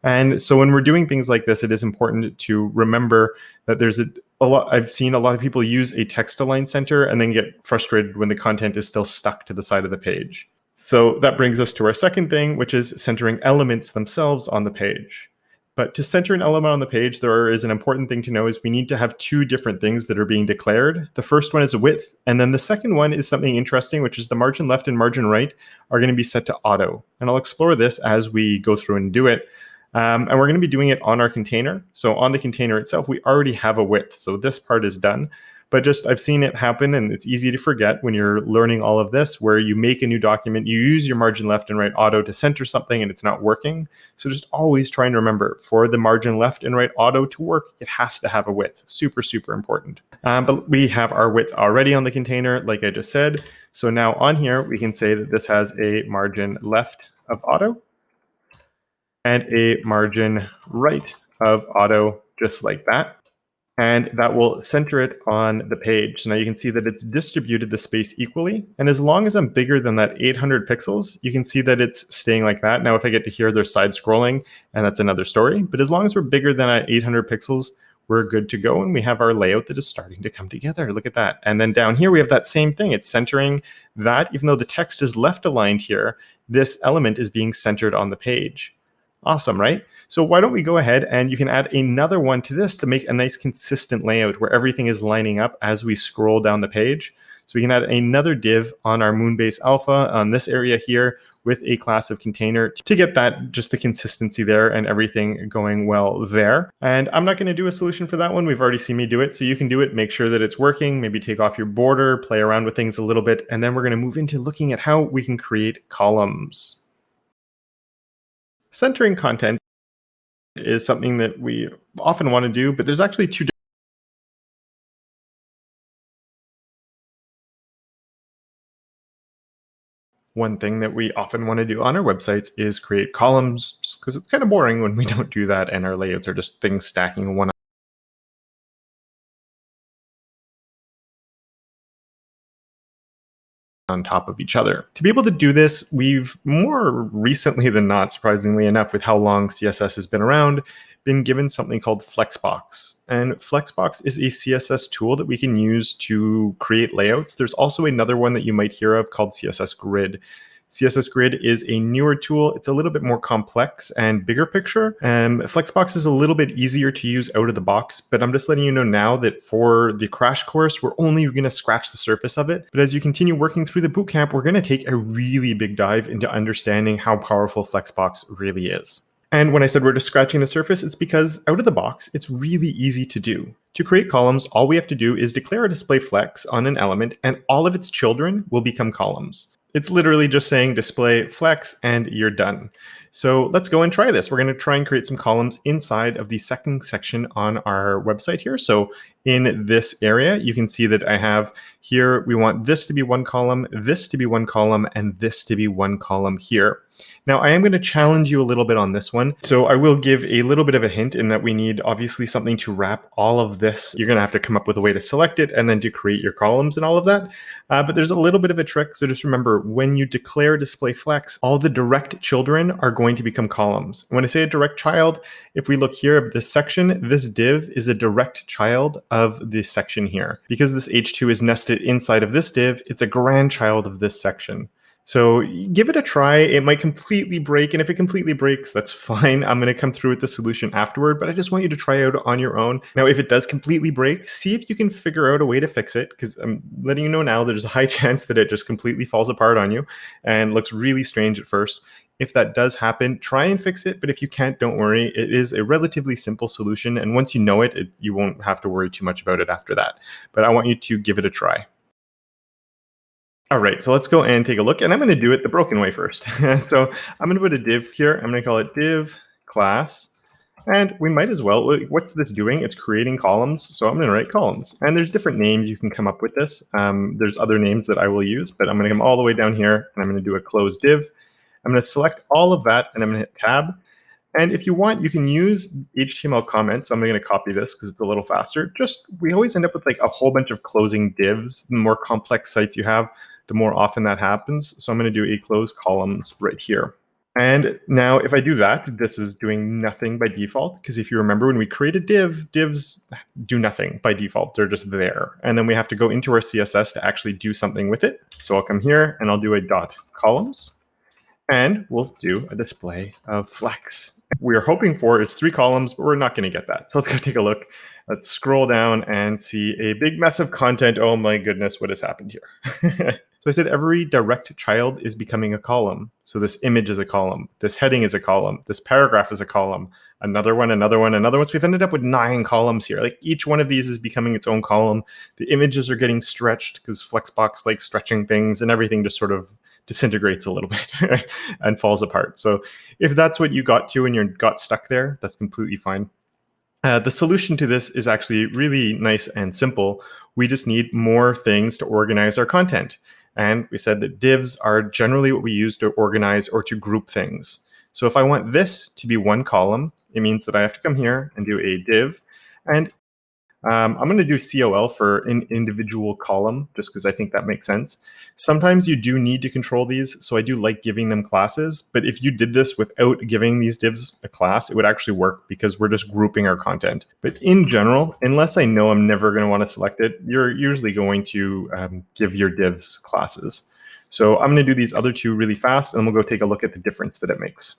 And so when we're doing things like this, it is important to remember that there's a lot. I've seen a lot of people use a text align center and then get frustrated when the content is still stuck to the side of the page. So that brings us to our second thing, which is centering elements themselves on the page. But to center an element on the page, there is an important thing to know is we need to have two different things that are being declared. The first one is a width, and then the second one is something interesting, which is the margin left and margin right are going to be set to auto. And I'll explore this as we go through and do it. And we're going to be doing it on our container. So on the container itself, we already have a width. So this part is done. But just I've seen it happen, and it's easy to forget when you're learning all of this, where you make a new document, you use your margin left and right auto to center something and it's not working. So just always trying to remember, for the margin left and right auto to work, it has to have a width. Super, super important. But we have our width already on the container, like I just said. So now on here, we can say that this has a margin left of auto and a margin right of auto, just like that. And that will center it on the page. So now you can see that it's distributed the space equally. And as long as I'm bigger than that 800 pixels, you can see that it's staying like that. Now, if I get to here, there's side scrolling, and that's another story. But as long as we're bigger than that 800 pixels, we're good to go. And we have our layout that is starting to come together. Look at that. And then down here, we have that same thing. It's centering that. Even though the text is left aligned here, this element is being centered on the page. Awesome, right? So why don't we go ahead and you can add another one to this to make a nice consistent layout where everything is lining up as we scroll down the page. So we can add another div on our Moonbase Alpha on this area here with a class of container to get that, just the consistency there and everything going well there. And I'm not going to do a solution for that one. We've already seen me do it. So you can do it, make sure that it's working, maybe take off your border, play around with things a little bit. And then we're going to move into looking at how we can create columns. Centering content is something that we often want to do, but there's actually two. One thing that we often want to do on our websites is create columns, just because it's kind of boring when we don't do that and our layouts are just things stacking one on top of each other. To be able to do this, we've more recently than not, surprisingly enough, with how long CSS has been around, been given something called Flexbox. And Flexbox is a CSS tool that we can use to create layouts. There's also another one that you might hear of called CSS Grid. CSS Grid is a newer tool. It's a little bit more complex and bigger picture. Flexbox is a little bit easier to use out of the box, but I'm just letting you know now that for the crash course, we're only going to scratch the surface of it. But as you continue working through the bootcamp, we're going to take a really big dive into understanding how powerful Flexbox really is. And when I said we're just scratching the surface, it's because out of the box, it's really easy to do. To create columns, all we have to do is declare a display flex on an element, and all of its children will become columns. It's literally just saying display flex and you're done. So let's go and try this. We're going to try and create some columns inside of the second section on our website here. So in this area, you can see that I have here, we want this to be one column, this to be one column, and this to be one column here. Now, I am going to challenge you a little bit on this one. So I will give a little bit of a hint in that we need obviously something to wrap all of this. You're going to have to come up with a way to select it and then to create your columns and all of that. But there's a little bit of a trick. So just remember, when you declare display flex, all the direct children are going to become columns. When I say a direct child, if we look here of this section, this div is a direct child of this section here. Because this H2 is nested inside of this div, it's a grandchild of this section. So give it a try. It might completely break. And if it completely breaks, that's fine. I'm going to come through with the solution afterward, but I just want you to try out on your own. Now, if it does completely break, see if you can figure out a way to fix it, because I'm letting you know now there's a high chance that it just completely falls apart on you and looks really strange at first. If that does happen, try and fix it. But if you can't, don't worry. It is a relatively simple solution. And once you know it, you won't have to worry too much about it after that. But I want you to give it a try. All right, so let's go and take a look, and I'm going to do it the broken way first. So I'm going to put a div here. I'm going to call it div class, and we might as well, what's this doing? It's creating columns, so I'm going to write columns. And there's different names you can come up with this. There's other names that I will use, but I'm going to come all the way down here, and I'm going to do a close div. I'm going to select all of that, and I'm going to hit tab. And if you want, you can use HTML comments. I'm going to copy this because it's a little faster. We always end up with like a whole bunch of closing divs. The more complex sites you have, the more often that happens. So I'm going to do a close columns right here. And now if I do that, this is doing nothing by default, because if you remember when we create a div, divs do nothing by default. They're just there. And then we have to go into our CSS to actually do something with it. So I'll come here and I'll do a dot columns, and we'll do a display of flex. We are hoping for is 3 columns, but we're not going to get that. So let's go take a look. Let's scroll down and see a big mess of content. Oh my goodness, what has happened here? So I said every direct child is becoming a column. So this image is a column. This heading is a column. This paragraph is a column. Another one, another one, another one. So we've ended up with 9 columns here. Like each one of these is becoming its own column. The images are getting stretched because Flexbox likes stretching things, and everything just sort of disintegrates a little bit and falls apart. So if that's what you got to and you got stuck there, that's completely fine. The solution to this is actually really nice and simple. We just need more things to organize our content. And we said that divs are generally what we use to organize or to group things. So if I want this to be one column, it means that I have to come here and do a div. And I'm going to do COL for an individual column, just because I think that makes sense. Sometimes you do need to control these, so I do like giving them classes. But if you did this without giving these divs a class, it would actually work because we're just grouping our content. But in general, unless I know I'm never going to want to select it, you're usually going to give your divs classes. So I'm going to do these other 2 really fast, and we'll go take a look at the difference that it makes.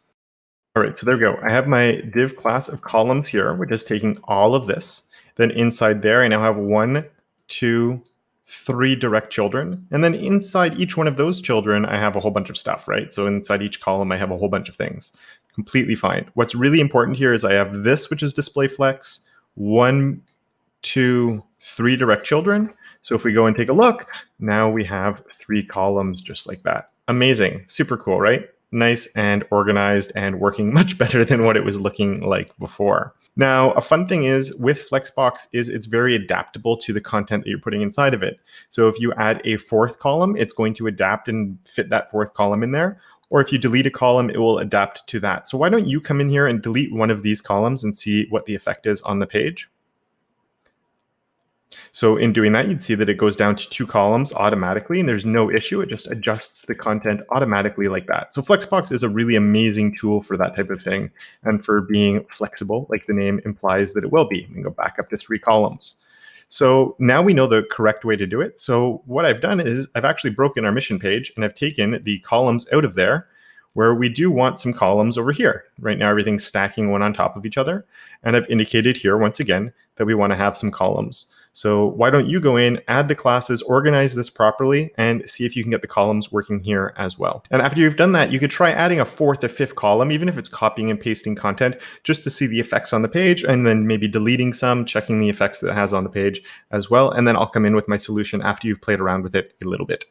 All right, so there we go. I have my div class of columns here, which is taking all of this. Then inside there, I now have 1, 2, 3 direct children. And then inside each one of those children, I have a whole bunch of stuff, right? So inside each column, I have a whole bunch of things. Completely fine. What's really important here is I have this, which is display flex, 1, 2, 3 direct children. So if we go and take a look, now we have 3 columns just like that. Amazing. Super cool, right? Nice and organized and working much better than what it was looking like before. Now, a fun thing is with Flexbox is it's very adaptable to the content that you're putting inside of it. So if you add a 4th column, it's going to adapt and fit that 4th column in there. Or if you delete a column, it will adapt to that. So why don't you come in here and delete one of these columns and see what the effect is on the page? So in doing that, you'd see that it goes down to 2 columns automatically, and there's no issue. It just adjusts the content automatically like that. So Flexbox is a really amazing tool for that type of thing and for being flexible, like the name implies that it will be. We can go back up to 3 columns. So now we know the correct way to do it. So what I've done is I've actually broken our mission page and I've taken the columns out of there where we do want some columns over here. Right now, everything's stacking one on top of each other. And I've indicated here, once again, that we want to have some columns. So why don't you go in, add the classes, organize this properly, and see if you can get the columns working here as well. And after you've done that, you could try adding a 4th or 5th column, even if it's copying and pasting content, just to see the effects on the page, and then maybe deleting some, checking the effects that it has on the page as well. And then I'll come in with my solution after you've played around with it a little bit.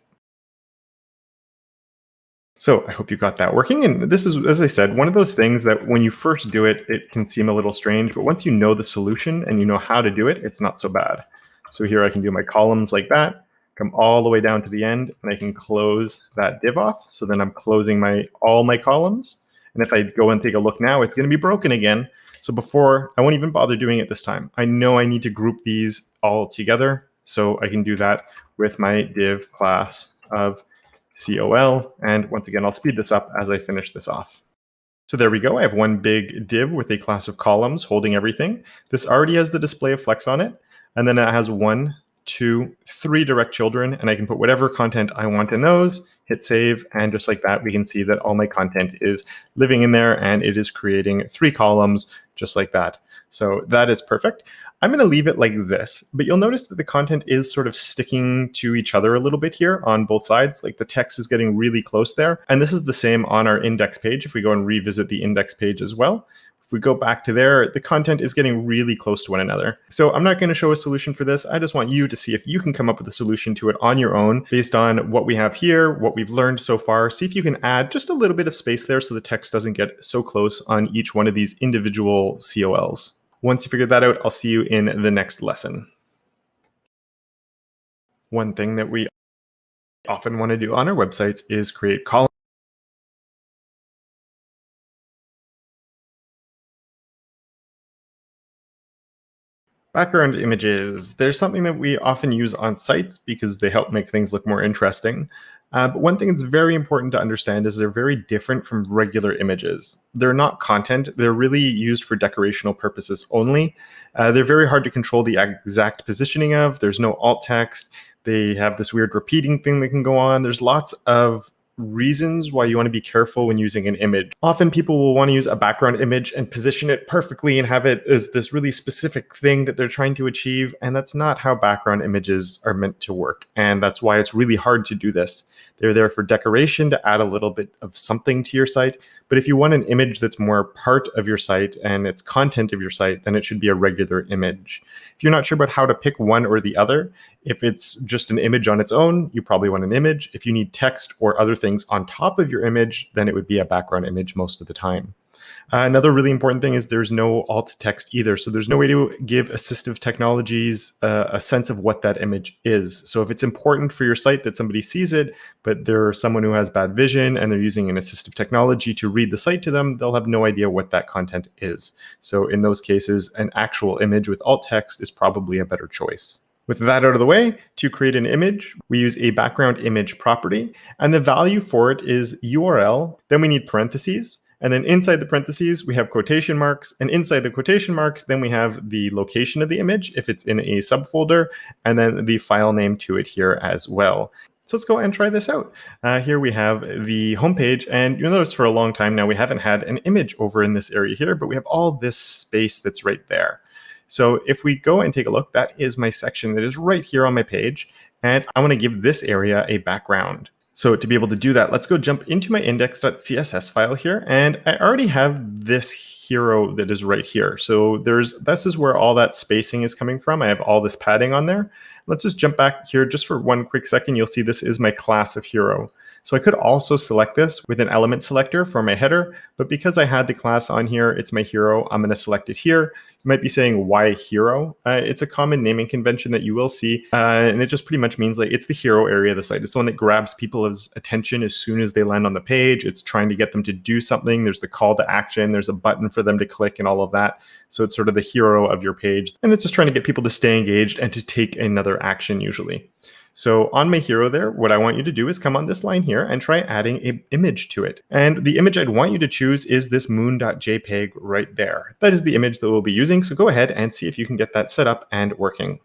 So I hope you got that working. And this is, as I said, one of those things that when you first do it, it can seem a little strange, but once you know the solution and you know how to do it, it's not so bad. So here I can do my columns like that, come all the way down to the end, and I can close that div off. So then I'm closing all my columns. And if I go and take a look now, it's going to be broken again. So before, I won't even bother doing it this time. I know I need to group these all together. So I can do that with my div class of COL. And once again, I'll speed this up as I finish this off. So there we go. I have one big div with a class of columns holding everything. This already has the display of flex on it. And then it has 1, 2, 3 direct children. And I can put whatever content I want in those, hit save. And just like that, we can see that all my content is living in there and it is creating 3 columns just like that. So that is perfect. I'm going to leave it like this, but you'll notice that the content is sort of sticking to each other a little bit here on both sides. Like the text is getting really close there. And this is the same on our index page. If we go and revisit the index page as well, if we go back to there, the content is getting really close to one another. So I'm not going to show a solution for this. I just want you to see if you can come up with a solution to it on your own based on what we have here, what we've learned so far. See if you can add just a little bit of space there so the text doesn't get so close on each one of these individual COLs. Once you figure that out, I'll see you in the next lesson. One thing that we often want to do on our websites is create columns. Background images, there's something that we often use on sites because they help make things look more interesting. But one thing that's very important to understand is they're very different from regular images. They're not content, they're really used for decorational purposes only. They're very hard to control the exact positioning of. There's no alt text. They have this weird repeating thing that can go on. There's lots of reasons why you want to be careful when using an image. Often people will want to use a background image and position it perfectly and have it as this really specific thing that they're trying to achieve. And that's not how background images are meant to work. And that's why it's really hard to do this. They're there for decoration to add a little bit of something to your site. But if you want an image that's more part of your site and it's content of your site, then it should be a regular image. If you're not sure about how to pick one or the other, if it's just an image on its own, you probably want an image. If you need text or other things on top of your image, then it would be a background image most of the time. Another really important thing is there's no alt text either. So there's no way to give assistive technologies a sense of what that image is. So if it's important for your site that somebody sees it, but they're someone who has bad vision and they're using an assistive technology to read the site to them, they'll have no idea what that content is. So in those cases, an actual image with alt text is probably a better choice. With that out of the way, to create an image, we use a background image property, and the value for it is URL. Then we need parentheses. And then inside the parentheses, we have quotation marks. And inside the quotation marks, then we have the location of the image, if it's in a subfolder, and then the file name to it here as well. So let's go and try this out. Here we have the homepage, and you'll notice for a long time now we haven't had an image over in this area here, but we have all this space that's right there. So if we go and take a look, that is my section that is right here on my page, and I want to give this area a background. So to be able to do that, let's go jump into my index.css file here, and I already have this hero that is right here. So this is where all that spacing is coming from. I have all this padding on there. Let's just jump back here just for one quick second. You'll see this is my class of hero. So I could also select this with an element selector for my header, but because I had the class on here, it's my hero, I'm going to select it here. You might be saying, why hero? It's a common naming convention that you will see, and it just pretty much means like it's the hero area of the site. It's the one that grabs people's attention as soon as they land on the page. It's trying to get them to do something. There's the call to action. There's a button for them to click and all of that. So it's sort of the hero of your page, and it's just trying to get people to stay engaged and to take another action usually. So on my hero there, what I want you to do is come on this line here and try adding an image to it. And the image I'd want you to choose is this moon.jpg right there. That is the image that we'll be using. So go ahead and see if you can get that set up and working.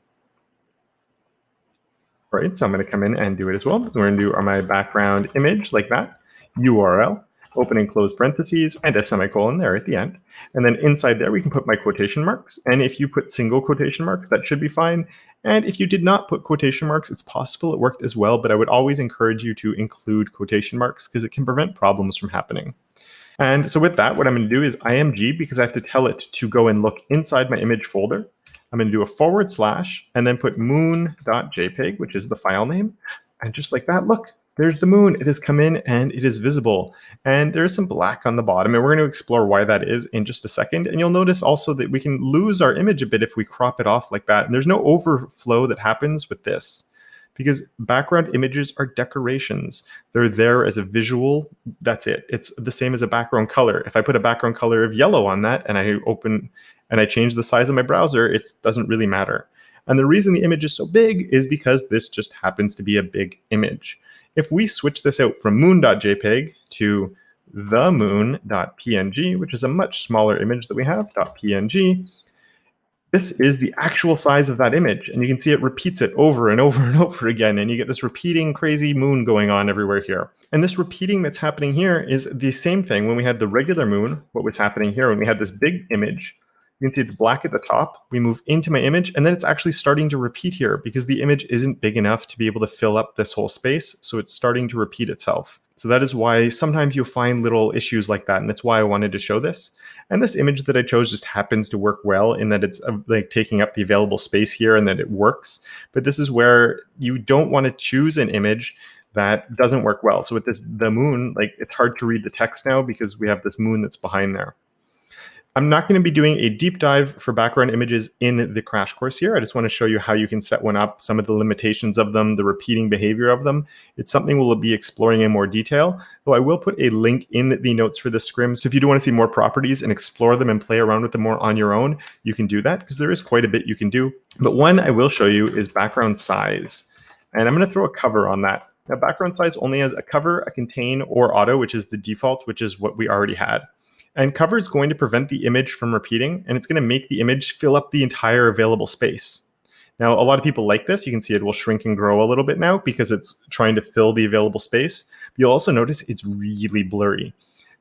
All right, so I'm going to come in and do it as well. So we're going to do my background image like that, URL, open and close parentheses, and a semicolon there at the end. And then inside there, we can put my quotation marks. And if you put single quotation marks, that should be fine. And if you did not put quotation marks, it's possible it worked as well, but I would always encourage you to include quotation marks because it can prevent problems from happening. And so with that, what I'm going to do is img, because I have to tell it to go and look inside my image folder. I'm going to do a / and then put moon.jpg, which is the file name. And just like that, look, there's the moon. It has come in and it is visible. And there's some black on the bottom. And we're going to explore why that is in just a second. And you'll notice also that we can lose our image a bit if we crop it off like that. And there's no overflow that happens with this because background images are decorations. They're there as a visual. That's it. It's the same as a background color. If I put a background color of yellow on that and I open and I change the size of my browser, it doesn't really matter. And the reason the image is so big is because this just happens to be a big image. If we switch this out from moon.jpg to the moon.png, which is a much smaller image that we have, .png, this is the actual size of that image. And you can see it repeats it over and over and over again. And you get this repeating crazy moon going on everywhere here. And this repeating that's happening here is the same thing when we had the regular moon, what was happening here when we had this big image. You can see it's black at the top. We move into my image, and then it's actually starting to repeat here because the image isn't big enough to be able to fill up this whole space. So it's starting to repeat itself. So that is why sometimes you'll find little issues like that. And that's why I wanted to show this. And this image that I chose just happens to work well in that it's like taking up the available space here and that it works. But this is where you don't want to choose an image that doesn't work well. So with this, the moon, like it's hard to read the text now because we have this moon that's behind there. I'm not going to be doing a deep dive for background images in the crash course here. I just want to show you how you can set one up, some of the limitations of them, the repeating behavior of them. It's something we'll be exploring in more detail, though I will put a link in the notes for this scrim. So if you do want to see more properties and explore them and play around with them more on your own, you can do that because there is quite a bit you can do. But one I will show you is background size. And I'm going to throw a cover on that. Now, background size only has a cover, a contain, or auto, which is the default, which is what we already had. And cover is going to prevent the image from repeating, and it's going to make the image fill up the entire available space. Now, a lot of people like this. You can see it will shrink and grow a little bit now because it's trying to fill the available space. But you'll also notice it's really blurry.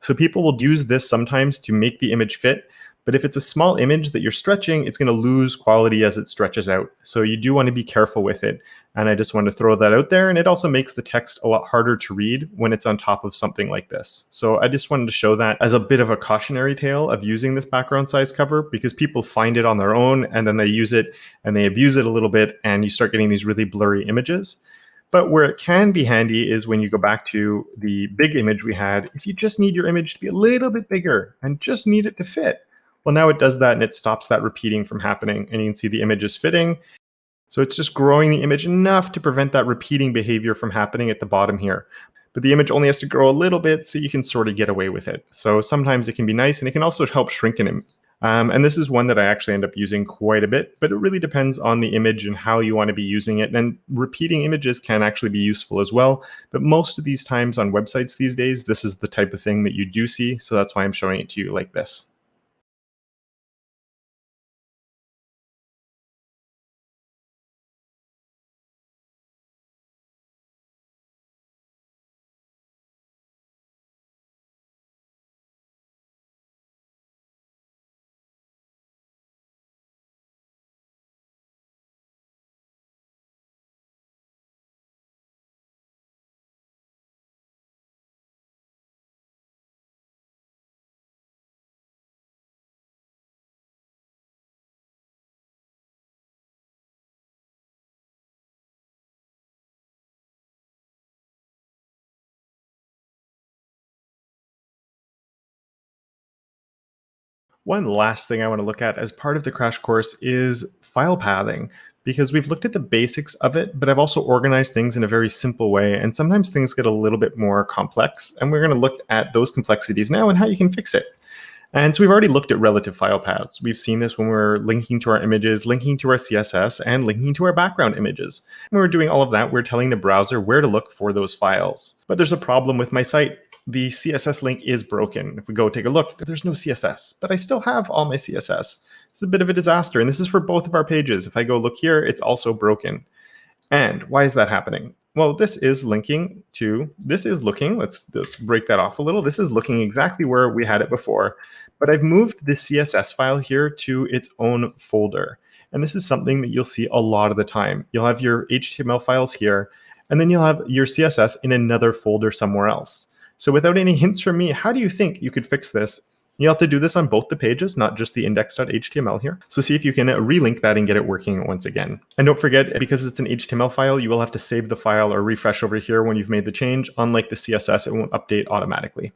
So people will use this sometimes to make the image fit. But if it's a small image that you're stretching, it's going to lose quality as it stretches out. So you do want to be careful with it. And I just want to throw that out there. And it also makes the text a lot harder to read when it's on top of something like this. So I just wanted to show that as a bit of a cautionary tale of using this background size cover, because people find it on their own and then they use it and they abuse it a little bit and you start getting these really blurry images. But where it can be handy is when you go back to the big image we had, if you just need your image to be a little bit bigger and just need it to fit. Well, now it does that and it stops that repeating from happening. And you can see the image is fitting. So it's just growing the image enough to prevent that repeating behavior from happening at the bottom here. But the image only has to grow a little bit so you can sort of get away with it. So sometimes it can be nice and it can also help shrink an image. And this is one that I actually end up using quite a bit, but it really depends on the image and how you want to be using it. And repeating images can actually be useful as well. But most of these times on websites these days, this is the type of thing that you do see. So that's why I'm showing it to you like this. One last thing I want to look at as part of the crash course is file pathing, because we've looked at the basics of it, but I've also organized things in a very simple way. And sometimes things get a little bit more complex. And we're going to look at those complexities now and how you can fix it. And so we've already looked at relative file paths. We've seen this when we're linking to our images, linking to our CSS, and linking to our background images. When we're doing all of that, we're telling the browser where to look for those files. But there's a problem with my site. The CSS link is broken. If we go take a look, there's no CSS, but I still have all my CSS. It's a bit of a disaster. And this is for both of our pages. If I go look here, it's also broken. And why is that happening? Well, this is looking, let's break that off a little. This is looking exactly where we had it before, but I've moved the CSS file here to its own folder. And this is something that you'll see a lot of the time. You'll have your HTML files here, and then you'll have your CSS in another folder somewhere else. So without any hints from me, how do you think you could fix this? You have to do this on both the pages, not just the index.html here. So see if you can relink that and get it working once again. And don't forget, because it's an HTML file, you will have to save the file or refresh over here when you've made the change. Unlike the CSS, it won't update automatically.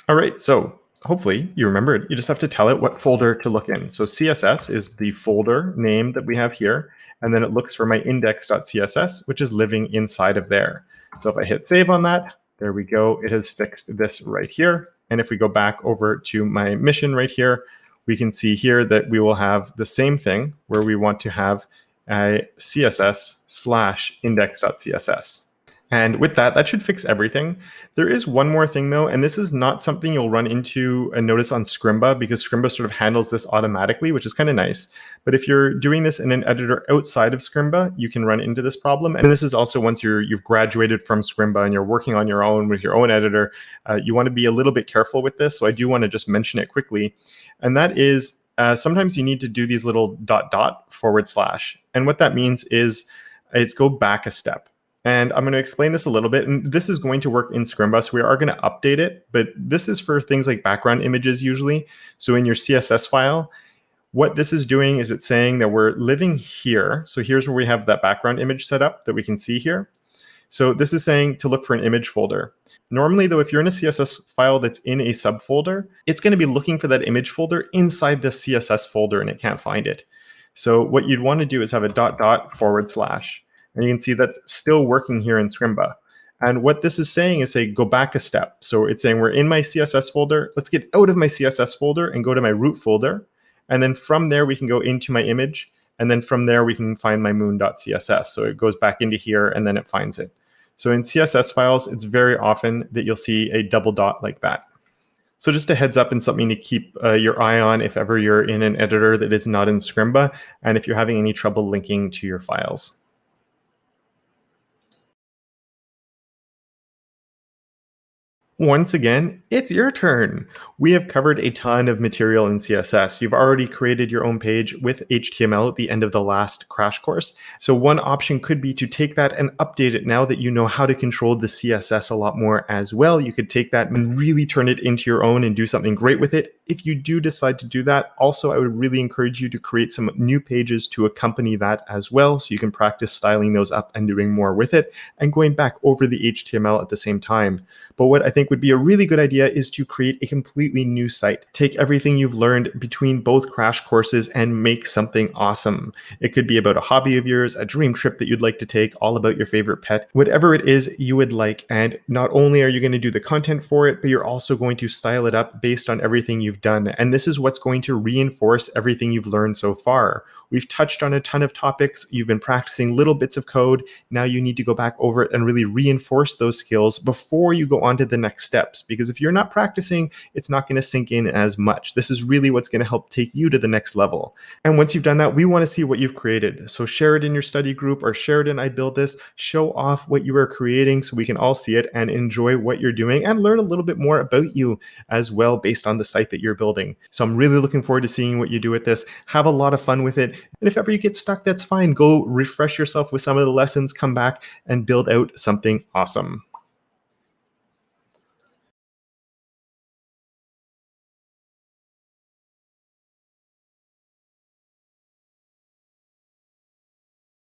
All right, so hopefully you remember it. You just have to tell it what folder to look in. So CSS is the folder name that we have here. And then it looks for my index.css, which is living inside of there. So if I hit save on that, there we go. It has fixed this right here. And if we go back over to my mission right here, we can see here that we will have the same thing where we want to have a CSS/index.css. And with that, that should fix everything. There is one more thing though, and this is not something you'll run into and notice on Scrimba, because Scrimba sort of handles this automatically, which is kind of nice. But if you're doing this in an editor outside of Scrimba, you can run into this problem. And this is also once you've graduated from Scrimba and you're working on your own with your own editor, you want to be a little bit careful with this. So I do want to just mention it quickly. And that is sometimes you need to do these little ... /. And what that means is it's go back a step. And I'm going to explain this a little bit. And this is going to work in Scrimba, so we are going to update it. But this is for things like background images usually. So in your CSS file, what this is doing is it's saying that we're living here. So here's where we have that background image set up that we can see here. So this is saying to look for an image folder. Normally, though, if you're in a CSS file that's in a subfolder, it's going to be looking for that image folder inside the CSS folder, and it can't find it. So what you'd want to do is have a ... /. And you can see that's still working here in Scrimba. And what this is saying is say, go back a step. So it's saying we're in my CSS folder. Let's get out of my CSS folder and go to my root folder. And then from there, we can go into my image And then from there, we can find my moon.css. So it goes back into here and then it finds it. So in CSS files, it's very often that you'll see a double dot like that. So just a heads up and something to keep your eye on if ever you're in an editor that is not in Scrimba, and if you're having any trouble linking to your files. Once again, it's your turn. We have covered a ton of material in CSS. You've already created your own page with HTML at the end of the last crash course. So one option could be to take that and update it now that you know how to control the CSS a lot more as well. You could take that and really turn it into your own and do something great with it. If you do decide to do that, also, I would really encourage you to create some new pages to accompany that as well, so you can practice styling those up and doing more with it and going back over the HTML at the same time. But what I think would be a really good idea is to create a completely new site. Take everything you've learned between both crash courses and make something awesome. It could be about a hobby of yours, a dream trip that you'd like to take, all about your favorite pet, whatever it is you would like. And not only are you going to do the content for it, but you're also going to style it up based on everything you've done. And this is what's going to reinforce everything you've learned so far. We've touched on a ton of topics. You've been practicing little bits of code. Now you need to go back over it and really reinforce those skills before you go on to the next steps. Because if you're not practicing, it's not going to sink in as much. This is really what's going to help take you to the next level. And once you've done that, we want to see what you've created. So share it in your study group or share it in I Build This. Show off what you are creating so we can all see it and enjoy what you're doing and learn a little bit more about you as well based on the site that you're building. So I'm really looking forward to seeing what you do with this. Have a lot of fun with it. And if ever you get stuck, that's fine. Go refresh yourself with some of the lessons, come back and build out something awesome.